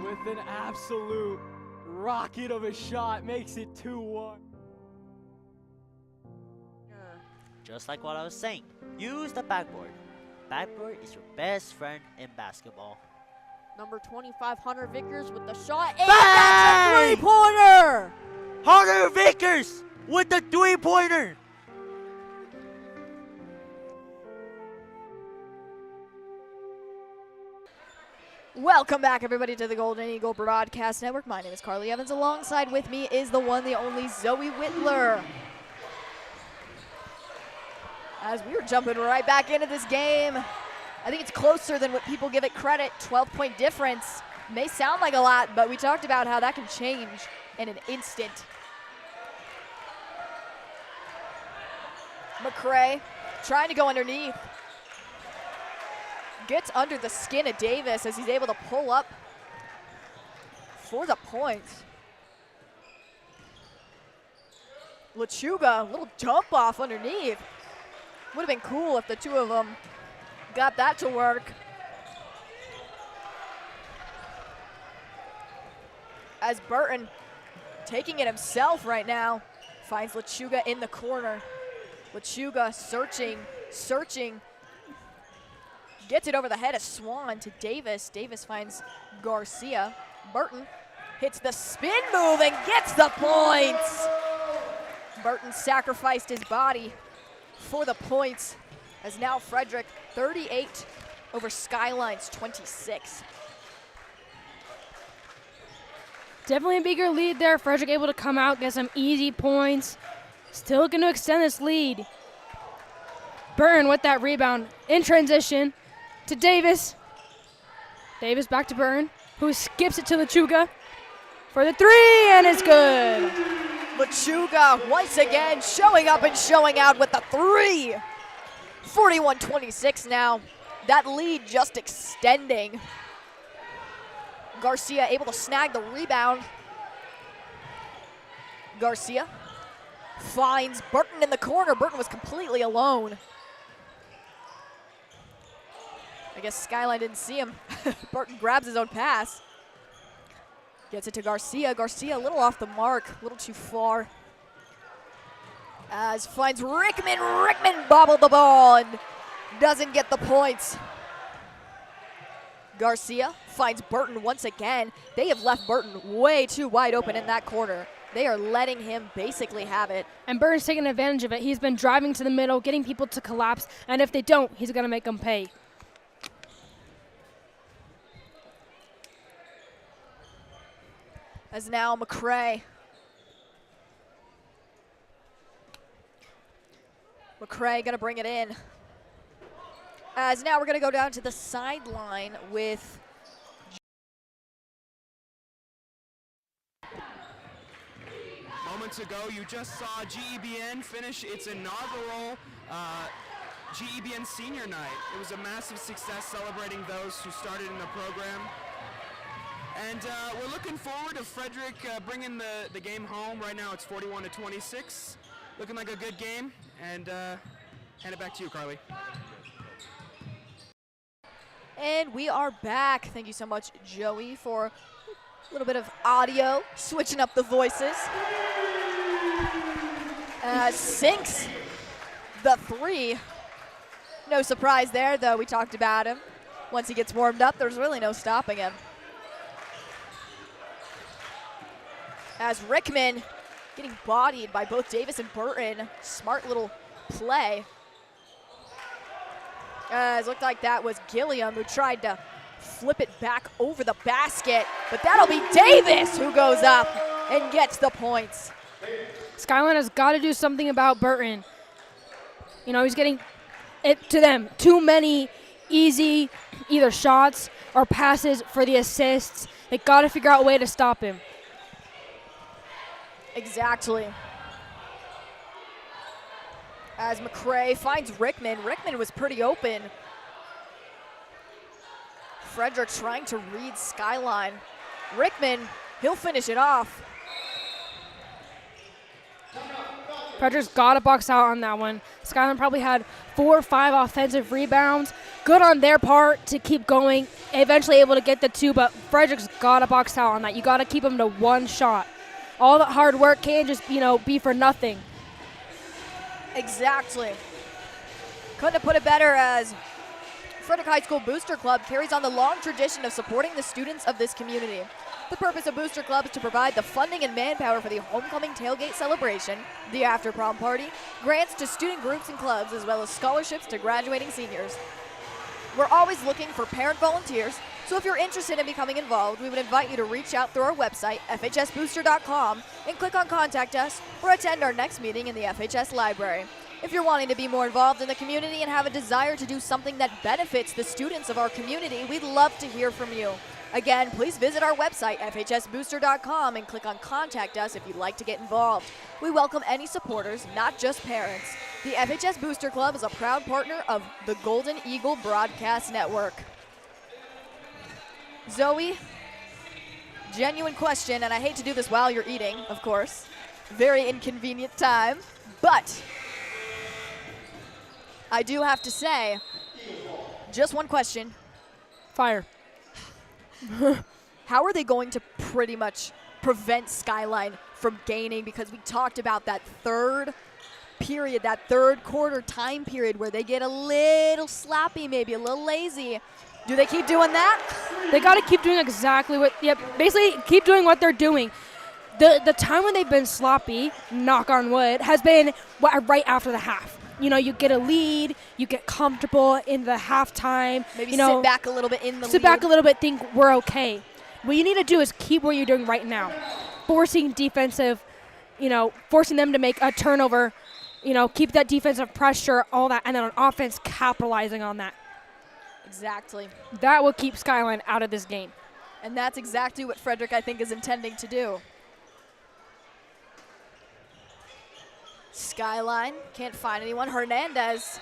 With an absolute rocket of a shot, makes it 2-1. Just like what I was saying, use the backboard. Backboard is your best friend in basketball. Number 25, Hunter Vickers with the shot, and that's a three-pointer! Hunter Vickers with the three-pointer! Welcome back, everybody, to the Golden Eagle Broadcast Network. My name is Carly Evans. Alongside with me is the one, the only Zoe Whitler. As we were jumping right back into this game, I think it's closer than what people give it credit. 12-point difference. May sound like a lot, but we talked about how that can change in an instant. McCray trying to go underneath. Gets under the skin of Davis as he's able to pull up for the point. Lechuga, little dump off underneath. Would have been cool if the two of them got that to work. As Burton, taking it himself right now, finds Lechuga in the corner. Lechuga searching. Gets it over the head of Swan to Davis. Davis finds Garcia. Burton hits the spin move and gets the points. Burton sacrificed his body for the points, as now Frederick 38 over Skyline's 26. Definitely a bigger lead there. Frederick able to come out, get some easy points. Still going to extend this lead. Burton with that rebound in transition to Davis. Davis back to Burton, who skips it to Lechuga for the three, and it's good. Lechuga once again showing up and showing out with the three. 41-26 now. That lead just extending. Garcia able to snag the rebound. Garcia finds Burton in the corner. Burton was completely alone. I guess Skyline didn't see him. Burton grabs his own pass. Gets it to Garcia. Garcia a little off the mark, a little too far. As finds Rickman. Rickman bobbled the ball and doesn't get the points. Garcia finds Burton once again. They have left Burton way too wide open in that corner. They are letting him basically have it. And Burton's taking advantage of it. He's been driving to the middle, getting people to collapse, and if they don't, he's going to make them pay. As now McCray. McCray gonna bring it in. As now we're gonna go down to the sideline with Moments ago, you just saw GEBN finish its inaugural GEBN Senior Night. It was a massive success celebrating those who started in the program. And we're looking forward to Frederick bringing the game home. Right now it's 41-26. Looking like a good game. And hand it back to you, Carly. And we are back. Thank you so much, Joey, for a little bit of audio, switching up the voices. Sinks the three. No surprise there, though. We talked about him. Once he gets warmed up, there's really no stopping him. As Rickman getting bodied by both Davis and Burton. Smart little play. It looked like that was Gilliam who tried to flip it back over the basket, but that'll be Davis who goes up and gets the points. Skyline has got to do something about Burton. You know, he's getting it to them. Too many easy either shots or passes for the assists. They got to figure out a way to stop him. Exactly. As McCray finds Rickman. Rickman was pretty open. Frederick trying to read Skyline. Rickman, he'll finish it off. Frederick's got to box out on that one. Skyline probably had 4 or 5 offensive rebounds. Good on their part to keep going. Eventually able to get the 2, but Frederick's got to box out on that. You got to keep him to 1 shot. All the hard work can't just, be for nothing. Exactly. Couldn't have put it better, as Frederick High School Booster Club carries on the long tradition of supporting the students of this community. The purpose of Booster Club is to provide the funding and manpower for the homecoming tailgate celebration, the after prom party, grants to student groups and clubs, as well as scholarships to graduating seniors. We're always looking for parent volunteers, so if you're interested in becoming involved, we would invite you to reach out through our website, fhsbooster.com, and click on Contact Us or attend our next meeting in the FHS library. If you're wanting to be more involved in the community and have a desire to do something that benefits the students of our community, we'd love to hear from you. Again, please visit our website, fhsbooster.com, and click on Contact Us if you'd like to get involved. We welcome any supporters, not just parents. The FHS Booster Club is a proud partner of the Golden Eagle Broadcast Network. Zoe, genuine question, and I hate to do this while you're eating, of course. Very inconvenient time, but I do have to say, just one question. Fire. How are they going to pretty much prevent Skyline from gaining? Because we talked about that third period, that third quarter time period where they get a little sloppy, maybe a little lazy. Do they keep doing that? They got to keep doing exactly basically keep doing what they're doing. The time when they've been sloppy, knock on wood, has been right after the half. You get a lead, you get comfortable in the halftime. Maybe sit back a little bit in the lead. Sit back a little bit, think we're okay. What you need to do is keep what you're doing right now. Forcing defensive, forcing them to make a turnover, keep that defensive pressure, all that, and then on offense, capitalizing on that. Exactly. That will keep Skyline out of this game. And that's exactly what Frederick, I think, is intending to do. Skyline can't find anyone. Hernandez,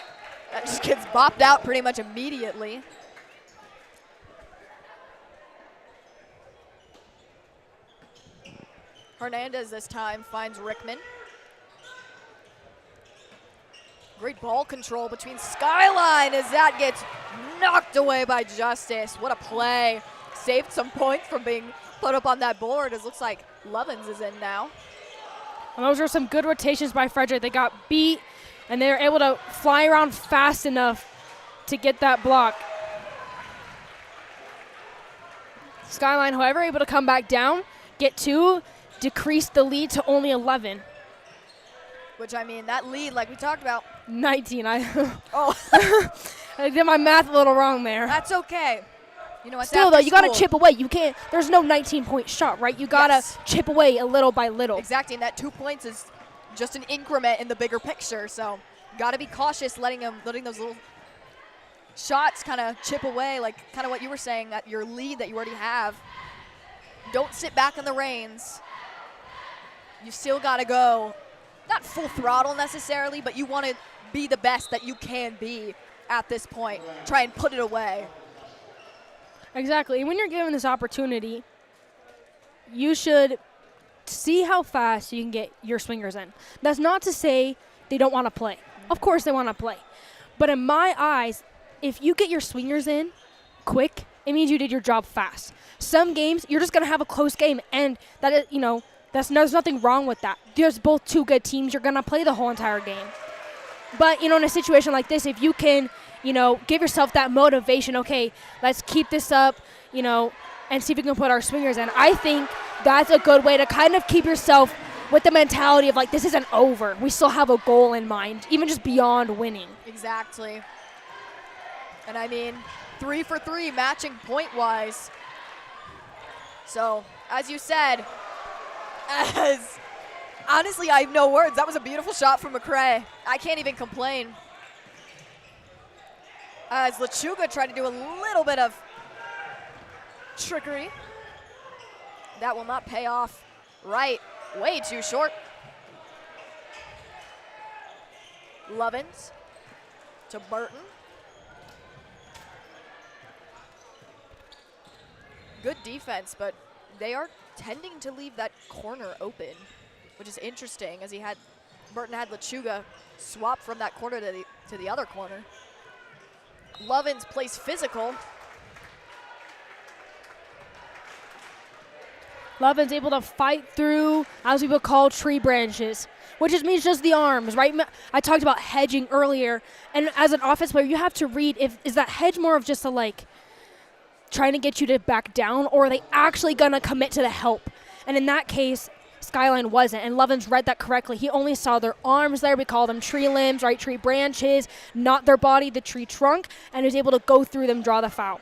that just gets bopped out pretty much immediately. Hernandez this time finds Rickman. Great ball control between Skyline as that gets knocked away by Justice. What a play. Saved some points from being put up on that board. It looks like Lovins is in now. And those were some good rotations by Frederick. They got beat, and they were able to fly around fast enough to get that block. Skyline, however, able to come back down, get 2, decrease the lead to only 11. Which, I mean, that lead, like we talked about. 19. I I did my math a little wrong there. That's okay. Still, though, you got to chip away. You can't. There's no 19-point shot, right? You got to chip away a little by little. Exactly, and that 2 points is just an increment in the bigger picture. So, got to be cautious letting those little shots kind of chip away, like kind of what you were saying, that your lead that you already have. Don't sit back on the reins. You still got to go, not full throttle necessarily, but you want to be the best that you can be at this point. Try and put it away. Exactly. And when you're given this opportunity, you should see how fast you can get your swingers in. That's not to say they don't want to play. Of course they want to play. But in my eyes, if you get your swingers in quick, it means you did your job fast. Some games, you're just going to have a close game, and that is, there's nothing wrong with that. There's both 2 good teams. You're going to play the whole entire game. But, in a situation like this, if you can give yourself that motivation, okay, let's keep this up, and see if we can put our swingers in. I think that's a good way to kind of keep yourself with the mentality of, like, this isn't over. We still have a goal in mind, even just beyond winning. Exactly. And, I mean, 3 for 3 matching point-wise. So, as you said, honestly, I have no words. That was a beautiful shot from McCray. I can't even complain. As Lechuga tried to do a little bit of trickery. That will not pay off. Right, way too short. Lovins to Burton. Good defense, but they are tending to leave that corner open, which is interesting as Burton had Lechuga swap from that corner to the other corner. Lovins plays physical. Lovin's able to fight through, as we would call, tree branches, which just means just the arms, right? I talked about hedging earlier, and as an offense player, you have to read, is that hedge more of just a trying to get you to back down, or are they actually going to commit to the help? And in that case, Skyline wasn't, and Lovins read that correctly. He only saw their arms there. We call them tree limbs, right? Tree branches, not their body, the tree trunk, and was able to go through them, draw the foul.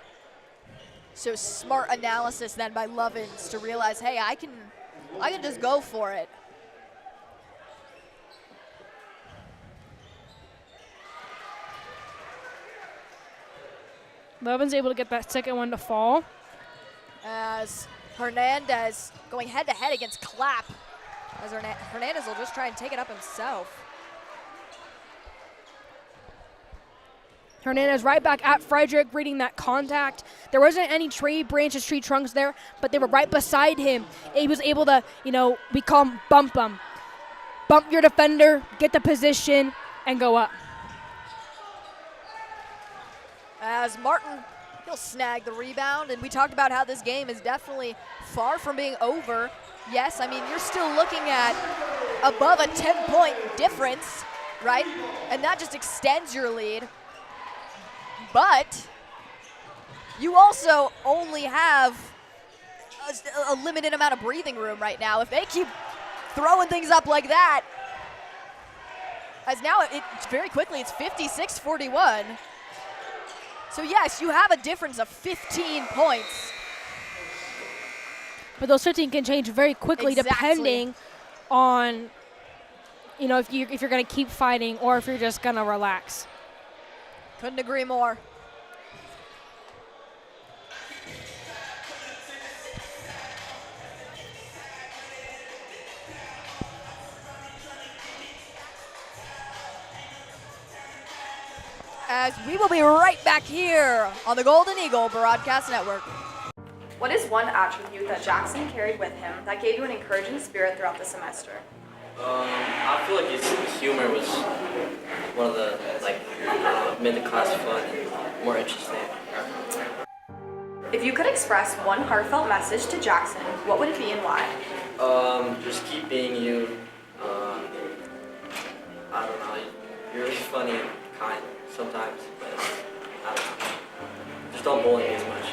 So smart analysis then by Lovins to realize, hey, I can just go for it. Lovin's able to get that second one to fall. As Hernandez going head-to-head against Clapp. As Hernandez will just try and take it up himself. Hernandez right back at Frederick, reading that contact. There wasn't any tree branches, tree trunks there, but they were right beside him. He was able to, we call him bump him. Bump your defender, get the position, and go up. As Martin, he'll snag the rebound, and we talked about how this game is definitely far from being over. Yes, I mean, you're still looking at above a 10-point difference, right? And that just extends your lead. But you also only have a limited amount of breathing room right now. If they keep throwing things up like that, as now it's very quickly, it's 56-41. So yes, you have a difference of 15 points. But those 15 can change very quickly depending on, if you're going to keep fighting or if you're just going to relax. Couldn't agree more. As we will be right back here on the Golden Eagle Broadcast Network. What is one attribute that Jackson carried with him that gave you an encouraging spirit throughout the semester? I feel like his humor was one of the, made the class fun and more interesting. If you could express one heartfelt message to Jackson, what would it be and why? Just keep being you. I don't know, you're really funny and kind sometimes, but I don't know. Just don't bully me as much.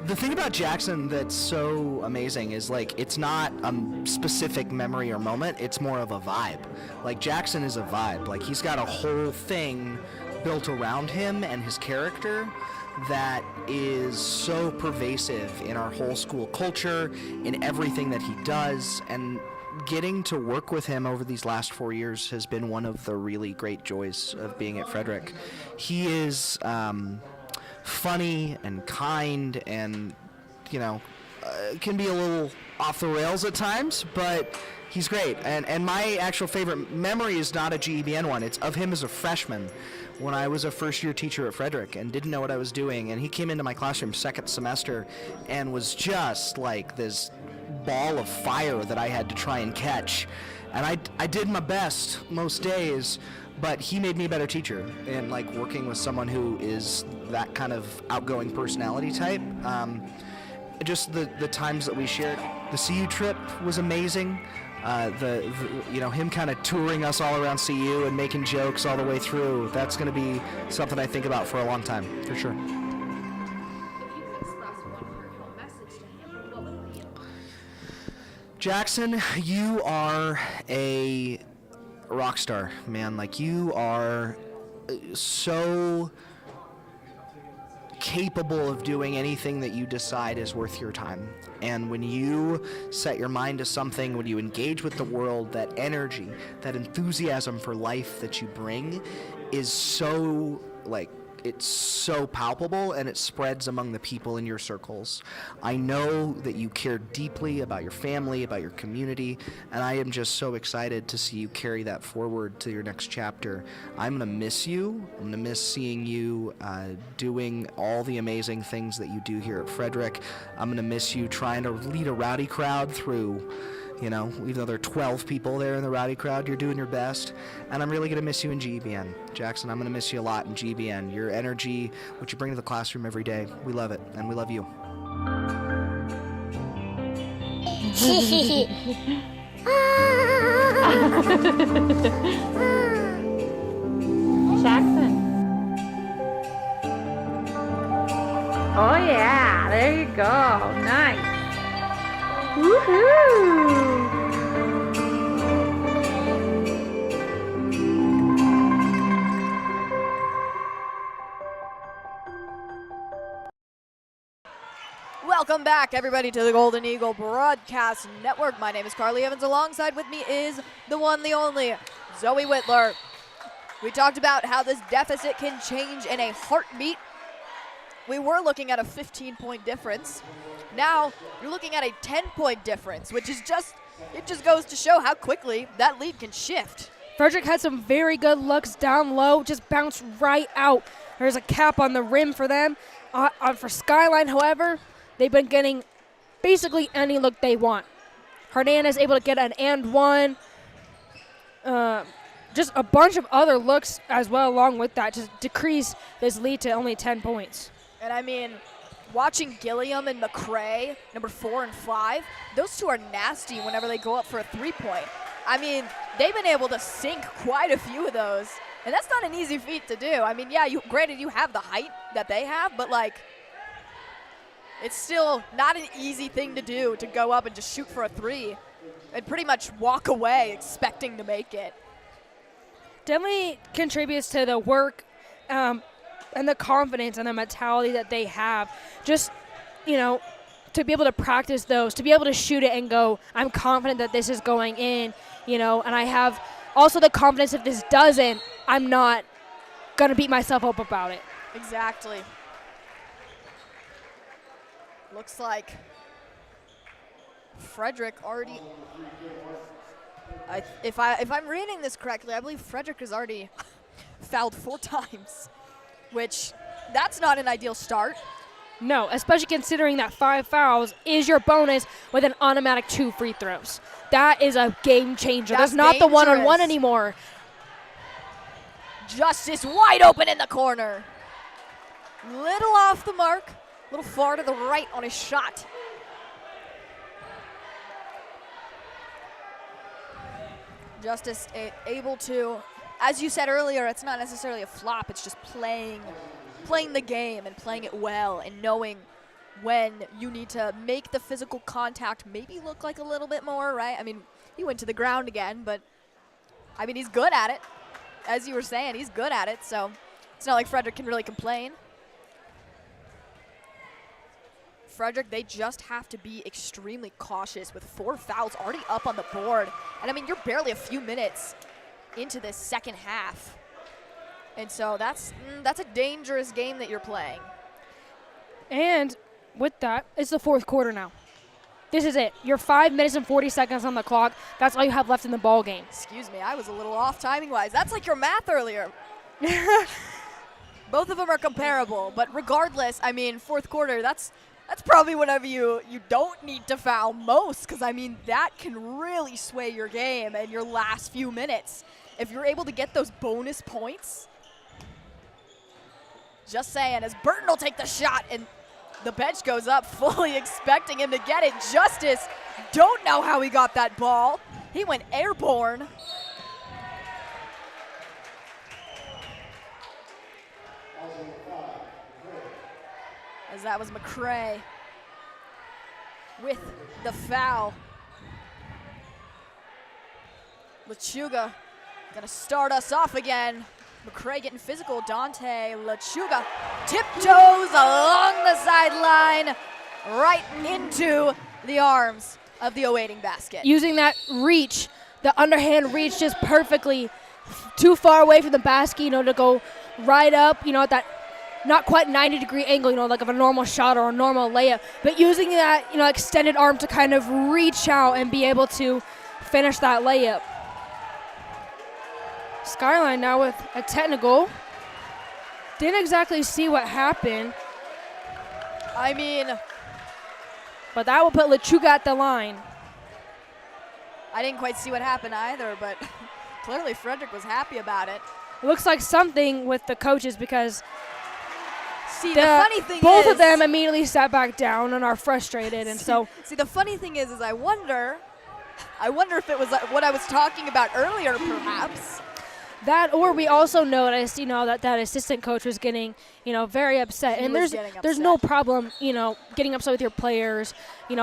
The thing about Jackson that's so amazing is it's not a specific memory or moment, it's more of a vibe. Jackson is a vibe. He's got a whole thing built around him and his character that is so pervasive in our whole school culture, in everything that he does, and getting to work with him over these last 4 years has been one of the really great joys of being at Frederick. He is funny and kind and, can be a little off the rails at times, but he's great. And my actual favorite memory is not a GEBN one. It's of him as a freshman when I was a first-year teacher at Frederick and didn't know what I was doing. And he came into my classroom second semester and was just like this ball of fire that I had to try and catch. And I did my best most days, but he made me a better teacher. And working with someone who is that kind of outgoing personality type, just the times that we shared. The CU trip was amazing. Him kind of touring us all around CU and making jokes all the way through, that's going to be something I think about for a long time, for sure. If you could express one heartfelt message to him, what would it be? Jackson, you are a rock star, man. You are so capable of doing anything that you decide is worth your time. And when you set your mind to something, when you engage with the world, that energy, that enthusiasm for life that you bring is so, it's so palpable, and it spreads among the people in your circles. I know that you care deeply about your family, about your community, and I am just so excited to see you carry that forward to your next chapter. I'm going to miss you. I'm going to miss seeing you doing all the amazing things that you do here at Frederick. I'm going to miss you trying to lead a rowdy crowd through, even though there are 12 people there in the rowdy crowd, you're doing your best. And I'm really going to miss you in GEBN. Jackson, I'm going to miss you a lot in GEBN. Your energy, what you bring to the classroom every day, we love it, and we love you. Jackson. Oh yeah, there you go. Nice. Woohoo! Welcome back, everybody, to the Golden Eagle Broadcast Network. My name is Carly Evans. Alongside with me is the one, the only, Zoe Whitler. We talked about how this deficit can change in a heartbeat. We were looking at a 15-point difference. Now you're looking at a 10-point difference, which is just goes to show how quickly that lead can shift. Frederick had some very good looks down low, just bounced right out. There's a cap on the rim for them. For Skyline, however, they've been getting basically any look they want. Hernandez able to get an and one. Just a bunch of other looks as well along with that, just decrease this lead to only 10 points. And I mean, watching Gilliam and McCray, number 4 and 5, those two are nasty whenever they go up for a three-point. I mean, they've been able to sink quite a few of those, and that's not an easy feat to do. I mean, yeah, granted you have the height that they have, but it's still not an easy thing to do, to go up and just shoot for a three and pretty much walk away expecting to make it. Definitely contributes to the work and the confidence and the mentality that they have. Just, to be able to practice those, to be able to shoot it and go, I'm confident that this is going in, and I have also the confidence if this doesn't, I'm not going to beat myself up about it. Exactly. Looks like Frederick already, if I'm reading this correctly, I believe Frederick has already fouled 4 times, which that's not an ideal start. No, especially considering that 5 fouls is your bonus with an automatic 2 free throws. That is a game changer. That's not dangerous. The one-on-one anymore. Justice wide open in the corner. Little off the mark, a little far to the right on his shot. Justice able to, as you said earlier, it's not necessarily a flop, it's just playing the game and playing it well and knowing when you need to make the physical contact maybe look like a little bit more, right? I mean, he went to the ground again, but I mean, he's good at it. As you were saying, he's good at it, so it's not like Frederick can really complain. Frederick, they just have to be extremely cautious with 4 fouls already up on the board. And I mean, you're barely a few minutes into this second half. And so that's a dangerous game that you're playing. And with that, it's the fourth quarter now. This is it. You're 5 minutes and 40 seconds on the clock. That's all you have left in the ball game. Excuse me, I was a little off timing-wise. That's like your math earlier. Both of them are comparable, but regardless, I mean, fourth quarter, that's probably whenever you don't need to foul most, because, I mean, that can really sway your game and your last few minutes. If you're able to get those bonus points, just saying, as Burton will take the shot, and the bench goes up fully expecting him to get it. Justice, don't know how he got that ball. He went airborne. As that was McCray with the foul. Lechuga gonna start us off again. McCray getting physical. Dante Lechuga tiptoes along the sideline right into the arms of the awaiting basket. Using that reach, the underhand reach just perfectly, too far away from the basket, to go right up, at that not quite 90-degree angle, like of a normal shot or a normal layup, but using that, extended arm to kind of reach out and be able to finish that layup. Skyline now with a technical. Didn't exactly see what happened. But that will put Lechuga at the line. I didn't quite see what happened either, but clearly Frederick was happy about it. It looks like something with the coaches because the funny thing both is, of them immediately sat back down and are frustrated, and so. See, the funny thing is I wonder if it was what I was talking about earlier, perhaps. That, or we also noticed, that assistant coach was getting, very upset. And there's no problem, getting upset with your players,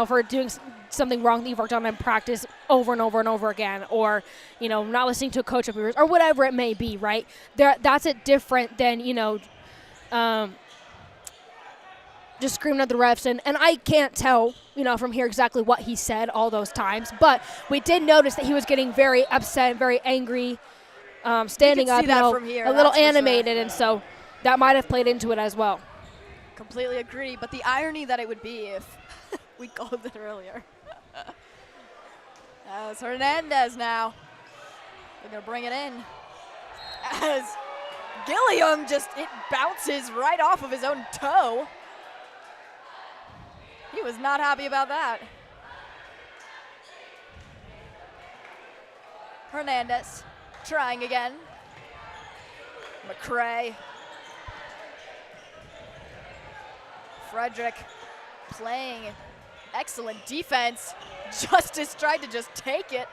for doing something wrong that you've worked on in practice over and over and over again, or, not listening to a coach of yours, or whatever it may be, right? That's it different than, just screaming at the refs. And I can't tell, from here exactly what he said all those times. But we did notice that he was getting very upset, very angry, standing up, from here, a little animated, and so that might have played into it as well. Completely agree, but the irony that it would be if we called it earlier. As Hernandez now. They're going to bring it in. As Gilliam it bounces right off of his own toe. He was not happy about that. Hernandez. Trying again. McCray. Frederick playing excellent defense. Justice tried to just take it.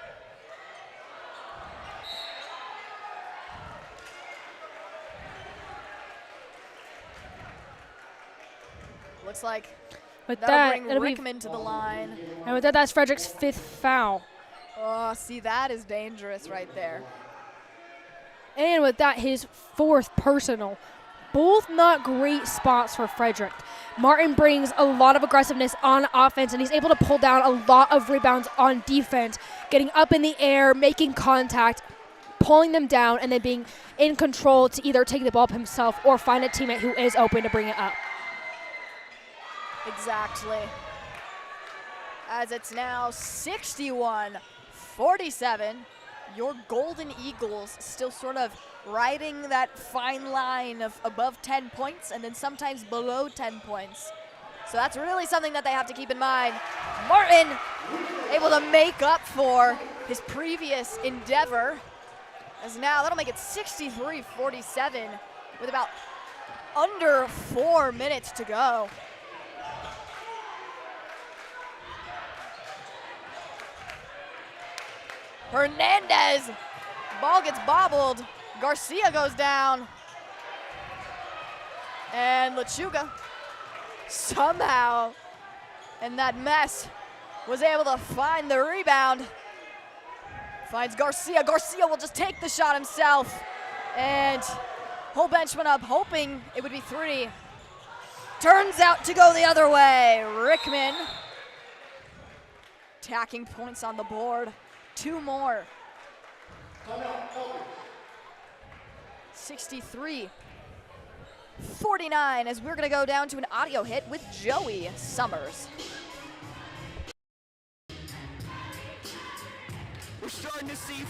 Looks like that'll bring Rickman to the line. And with that, that's Frederick's 5th foul. Oh, see, that is dangerous right there. And with that, his 4th personal. Both not great spots for Frederick. Martin brings a lot of aggressiveness on offense, and he's able to pull down a lot of rebounds on defense, getting up in the air, making contact, pulling them down, and then being in control to either take the ball up himself or find a teammate who is open to bring it up. Exactly. As it's now 61-47. Your Golden Eagles still sort of riding that fine line of above 10 points and then sometimes below 10 points. So that's really something that they have to keep in mind. Martin able to make up for his previous endeavor. As now that'll make it 63-47 with about under 4 minutes to go. Hernandez, ball gets bobbled. Garcia goes down. And Lechuga somehow in that mess was able to find the rebound. Finds Garcia. Garcia will just take the shot himself. And whole bench went up hoping it would be 3. Turns out to go the other way. Rickman tacking points on the board. 2 more. 63-49 as we're going to go down to an audio hit with Joey Summers. We're starting to see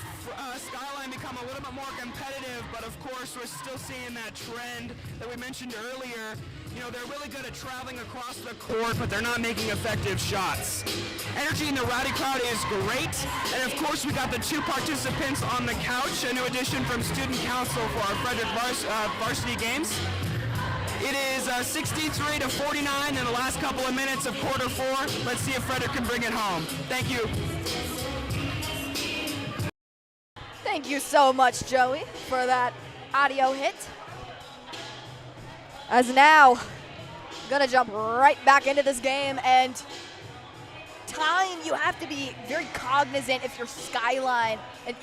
Skyline become a little bit more competitive, but of course we're still seeing that trend that we mentioned earlier. They're really good at traveling across the court, but they're not making effective shots. Energy in the rowdy crowd is great, and of course we got the 2 participants on the couch, a new addition from student council for our Frederick varsity games. It is 63-49 in the last couple of minutes of quarter 4. Let's see if Frederick can bring it home. Thank you. Thank you so much, Joey, for that audio hit. As now, gonna jump right back into this game, and time, you have to be very cognizant if you're Skyline and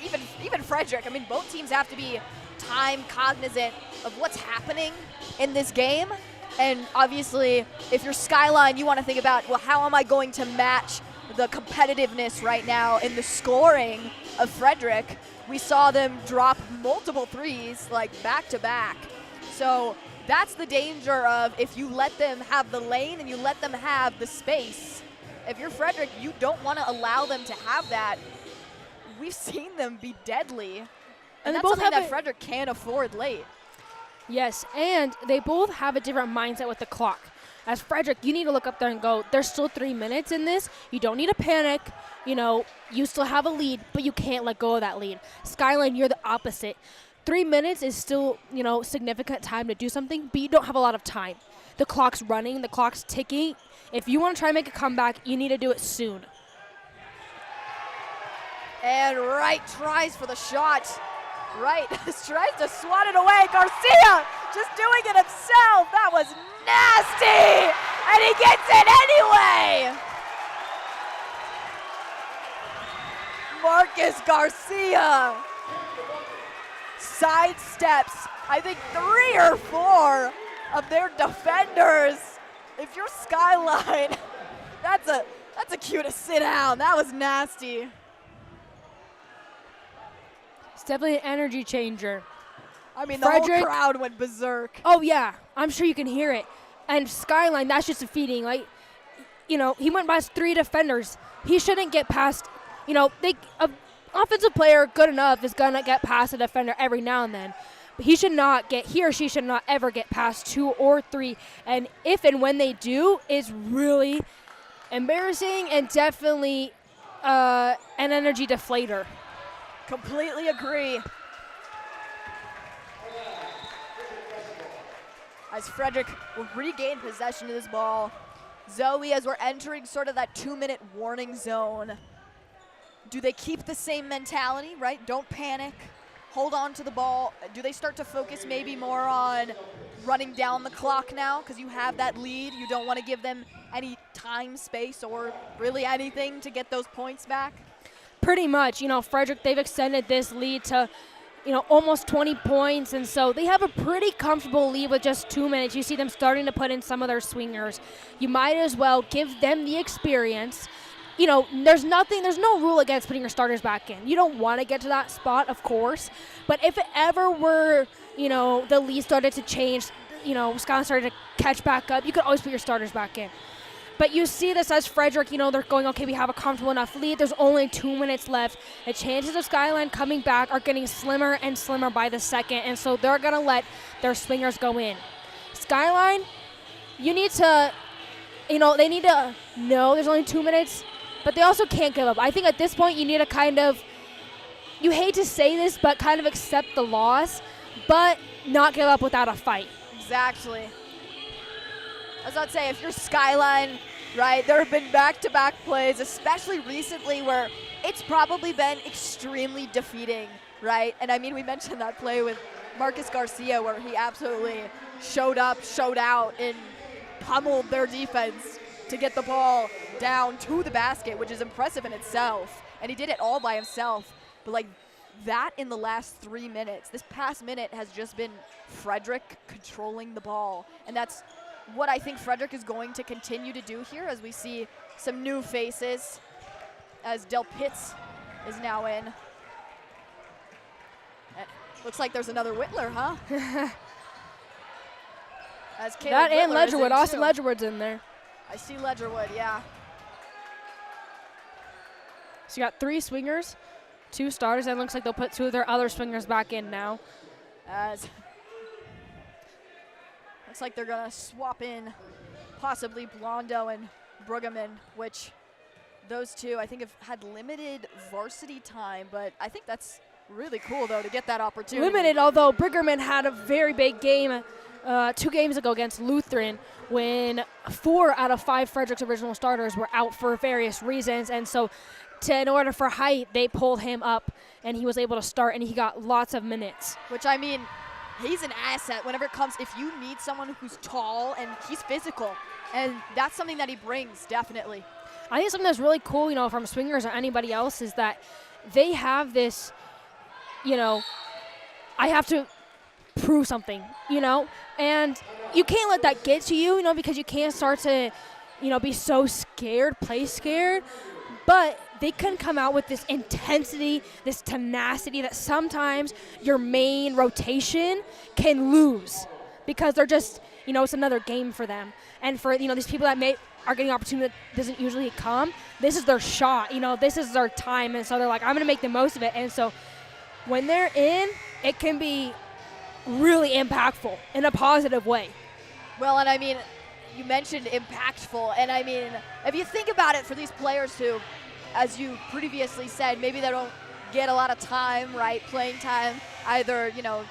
even Frederick. I mean, both teams have to be time cognizant of what's happening in this game. And obviously, if you're Skyline, you want to think about, well, how am I going to match the competitiveness right now in the scoring of Frederick? We saw them drop multiple threes, like back-to-back. So that's the danger of if you let them have the lane and you let them have the space. If you're Frederick, you don't want to allow them to have that. We've seen them be deadly. And that's something that Frederick can't afford late. Yes, and they both have a different mindset with the clock. As Frederick, you need to look up there and go, there's still 3 minutes in this. You don't need to panic. You know, you still have a lead, but you can't let go of that lead. Skyline, you're the opposite. 3 minutes is still, you know, significant time to do something, but you don't have a lot of time. The clock's running, the clock's ticking. If you want to try and make a comeback, you need to do it soon. And Wright tries for the shot. Wright tries to swat it away. Garcia just doing it himself. That was nasty. And he gets it anyway. Marcus Garcia sidesteps, I think 3 or 4 of their defenders. If you're Skyline, that's a cue to sit down. That was nasty. It's definitely an energy changer. I mean, the whole crowd went berserk. Oh, yeah. I'm sure you can hear it. And Skyline, that's just defeating. Like, you know, he went past 3 defenders. He shouldn't get past, you know, an offensive player good enough is going to get past a defender every now and then. But he or she should not ever get past 2 or 3. And if and when they do, it's really embarrassing and definitely an energy deflator. Completely agree. As Frederick will regain possession of this ball. Zoe, as we're entering sort of that 2-minute warning zone, do they keep the same mentality, right? Don't panic. Hold on to the ball. Do they start to focus maybe more on running down the clock now because you have that lead? You don't want to give them any time, space, or really anything to get those points back? Pretty much. You know, Frederick, they've extended this lead to, you know, almost 20 points, and so they have a pretty comfortable lead with just 2 minutes. You see them starting to put in some of their swingers. You might as well give them the experience. You know, there's no rule against putting your starters back in. You don't want to get to that spot, of course, but if it ever were, you know, the lead started to change, you know, Skyline started to catch back up, you could always put your starters back in. But you see this as Frederick, you know, they're going, okay, we have a comfortable enough lead. There's only 2 minutes left. The chances of Skyline coming back are getting slimmer and slimmer by the second, and so they're going to let their swingers go in. Skyline, you need to, you know, they need to know there's only 2 minutes, but they also can't give up. I think at this point you need to kind of, you hate to say this, but kind of accept the loss, but not give up without a fight. Exactly. I was about to say, if you're Skyline, right, there have been back-to-back plays, especially recently, where it's probably been extremely defeating, right? And I mean, we mentioned that play with Marcus Garcia where he absolutely showed up, showed out, and pummeled their defense to get the ball down to the basket, which is impressive in itself. And he did it all by himself. But like that in the last 3 minutes, this past minute has just been Frederick controlling the ball. And that's what I think Frederick is going to continue to do here as we see some new faces as Del Pitts is now in. Looks like there's another Whittler, huh? As that and Ledgerwood. Austin too. Ledgerwood's in there. I see Ledgerwood, yeah. So you got 3 swingers, 2 starters, and it looks like they'll put 2 of their other swingers back in now. As looks like they're gonna swap in possibly Blondo and Brueggemann, which those 2 I think have had limited varsity time, but I think that's really cool though to get that opportunity. Limited, although Brueggemann had a very big game 2 games ago against Lutheran when 4 out of 5 Frederick's original starters were out for various reasons, and so in order for height, they pulled him up and he was able to start and he got lots of minutes. Which I mean, he's an asset whenever it comes, if you need someone who's tall and he's physical, and that's something that he brings, definitely. I think something that's really cool, you know, from swingers or anybody else is that they have this, you know, I have to prove something, you know? And you can't let that get to you, you know, because you can't start to, you know, be so scared, play scared. But they can come out with this intensity, this tenacity that sometimes your main rotation can lose because they're just, you know, it's another game for them. And for, you know, these people that are getting opportunity that doesn't usually come, this is their shot, you know, this is their time. And so they're like, I'm going to make the most of it. And so when they're in, it can be really impactful in a positive way. Well, and I mean, you mentioned impactful, and I mean, if you think about it for these players who, as you previously said, maybe they don't get a lot of time, right, playing time, either, you know,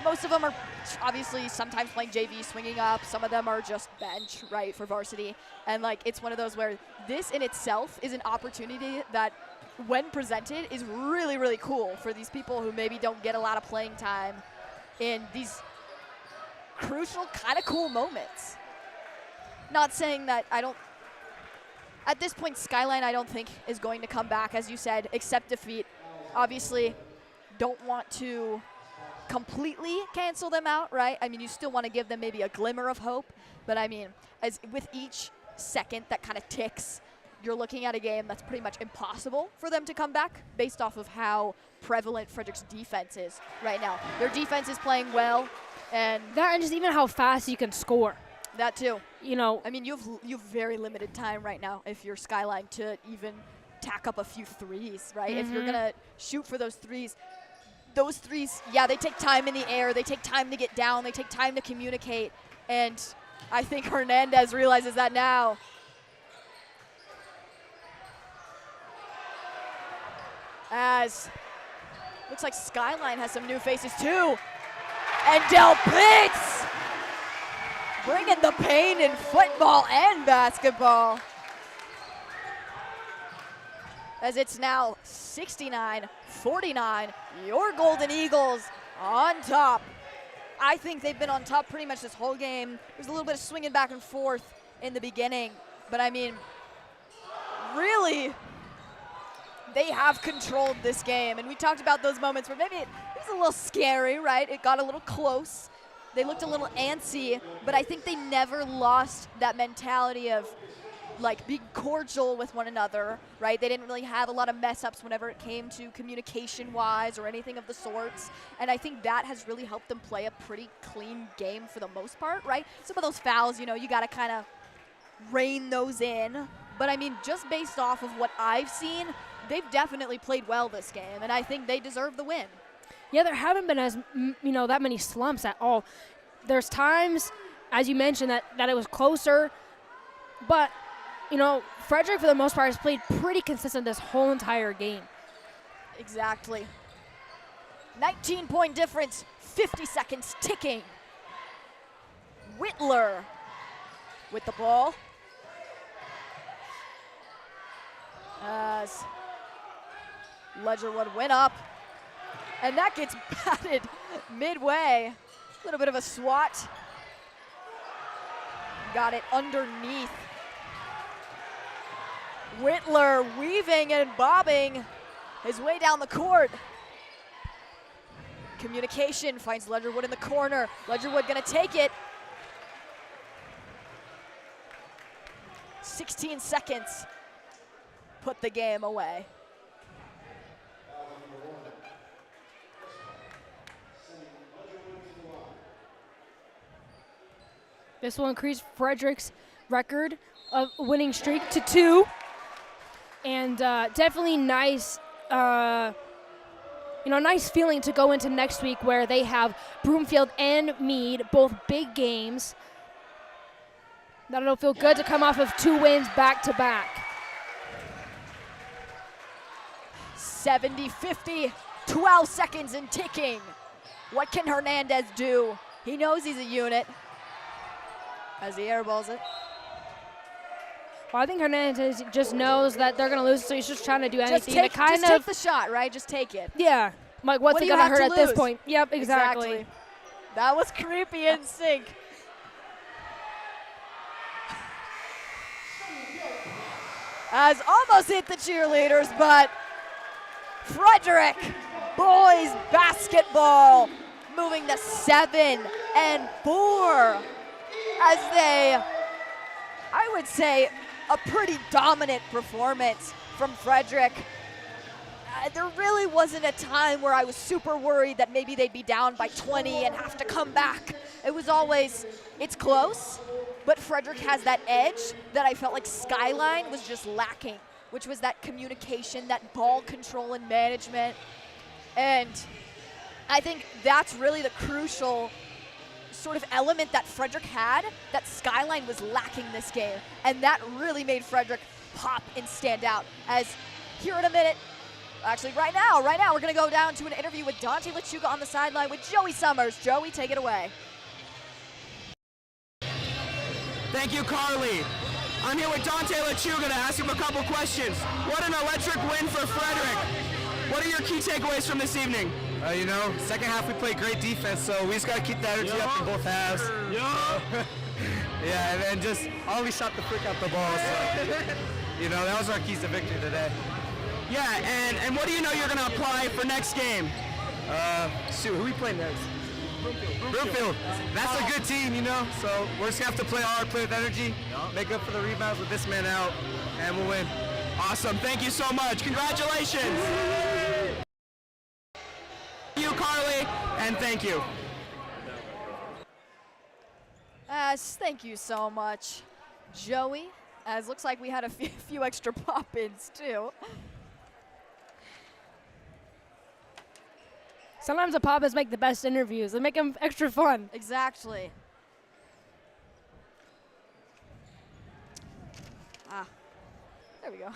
most of them are obviously sometimes playing JV, swinging up, some of them are just bench, right, for varsity, and like it's one of those where this in itself is an opportunity that when presented is really, really cool for these people who maybe don't get a lot of playing time in these crucial, kind of cool moments. Not saying that at this point, Skyline I don't think is going to come back, as you said, accept defeat. Obviously, don't want to completely cancel them out, right? I mean, you still want to give them maybe a glimmer of hope, but I mean, as with each second that kind of ticks, you're looking at a game that's pretty much impossible for them to come back based off of how prevalent Frederick's defense is right now. Their defense is playing well, and just even how fast you can score. That too. You know, I mean, you've very limited time right now if you're Skyline to even tack up a few threes, right? If you're going to shoot for those threes, yeah, they take time in the air. They take time to get down. They take time to communicate. And I think Hernandez realizes that now. As looks like Skyline has some new faces too. And Del Pitts bringing the pain in football and basketball. As it's now 69-49, your Golden Eagles on top. I think they've been on top pretty much this whole game. There's a little bit of swinging back and forth in the beginning, but I mean, really, they have controlled this game. And we talked about those moments where maybe it was a little scary, right? It got a little close. They looked a little antsy, but I think they never lost that mentality of like being cordial with one another, right? They didn't really have a lot of mess ups whenever it came to communication wise or anything of the sorts. And I think that has really helped them play a pretty clean game for the most part, right? Some of those fouls, you know, you got to kind of rein those in. But I mean, just based off of what I've seen, they've definitely played well this game, and I think they deserve the win. Yeah, there haven't been that many slumps at all. There's times, as you mentioned, that it was closer, but, you know, Frederick, for the most part, has played pretty consistent this whole entire game. Exactly. 19-point difference, 50 seconds ticking. Whitler with the ball. As Ledgerwood went up, and that gets batted midway. A little bit of a swat. Got it underneath. Whitler weaving and bobbing his way down the court. Communication finds Ledgerwood in the corner. Ledgerwood gonna take it. 16 seconds. Put the game away. This will increase Frederick's record of winning streak to 2. And definitely nice, nice feeling to go into next week where they have Broomfield and Meade, both big games. That'll feel good to come off of 2 wins back to back. 70-50, 12 seconds and ticking. What can Hernandez do? He knows he's a unit as he airballs it. Well, I think Hernandez just knows that they're going to lose, so he's just trying to do anything just to kind of take the shot, right? Just take it. Yeah. Like, what's it going to hurt at this point? Yep, exactly. That was creepy in sync. As almost hit the cheerleaders, but Frederick boys basketball moving to 7-4 as they, I would say, a pretty dominant performance from Frederick. There really wasn't a time where I was super worried that maybe they'd be down by 20 and have to come back. It was always, it's close, but Frederick has that edge that I felt like Skyline was just lacking, which was that communication, that ball control and management. And I think that's really the crucial sort of element that Frederick had that Skyline was lacking this game. And that really made Frederick pop and stand out. As here in a minute, actually right now, we're gonna go down to an interview with Dante LeChuga on the sideline with Joey Summers. Joey, take it away. Thank you, Carly. I'm here with Dante LeChuga to ask him a couple questions. What an electric win for Frederick. What are your key takeaways from this evening? You know, second half we played great defense, so we just got to keep the energy up in both halves. Yeah, and then just always shot the frick out the ball. So, you know, that was our keys to victory today. Yeah, and what do you know you're going to apply for next game? Shoot, who we play next? Broomfield. That's a good team, you know, so we're just going to have to play hard, play with energy, make up for the rebounds with this man out, and we'll win. Awesome. Thank you so much. Congratulations. Thank you, Carly, and thank you. Thank you so much, Joey. As looks like we had a few extra pop-ins too. Sometimes the pop-ins make the best interviews. They make them extra fun. Exactly. There we go.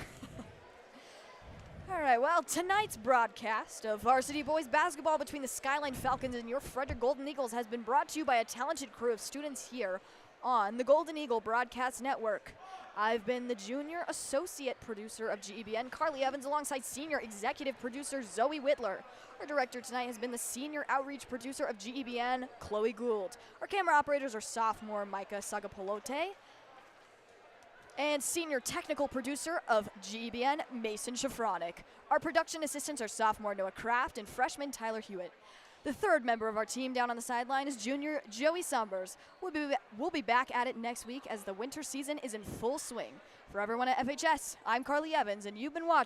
All right, well, tonight's broadcast of Varsity Boys Basketball between the Skyline Falcons and your Frederick Golden Eagles has been brought to you by a talented crew of students here on the Golden Eagle Broadcast Network. I've been the junior associate producer of GEBN, Carly Evans, alongside senior executive producer Zoe Whitler. Our director tonight has been the senior outreach producer of GEBN, Chloe Gould. Our camera operators are sophomore Micah Sagapolote and senior technical producer of GEBN, Mason Shafronic. Our production assistants are sophomore Noah Kraft and freshman Tyler Hewitt. The third member of our team down on the sideline is junior Joey Summers. We'll be back at it next week as the winter season is in full swing. For everyone at FHS, I'm Carly Evans, and you've been watching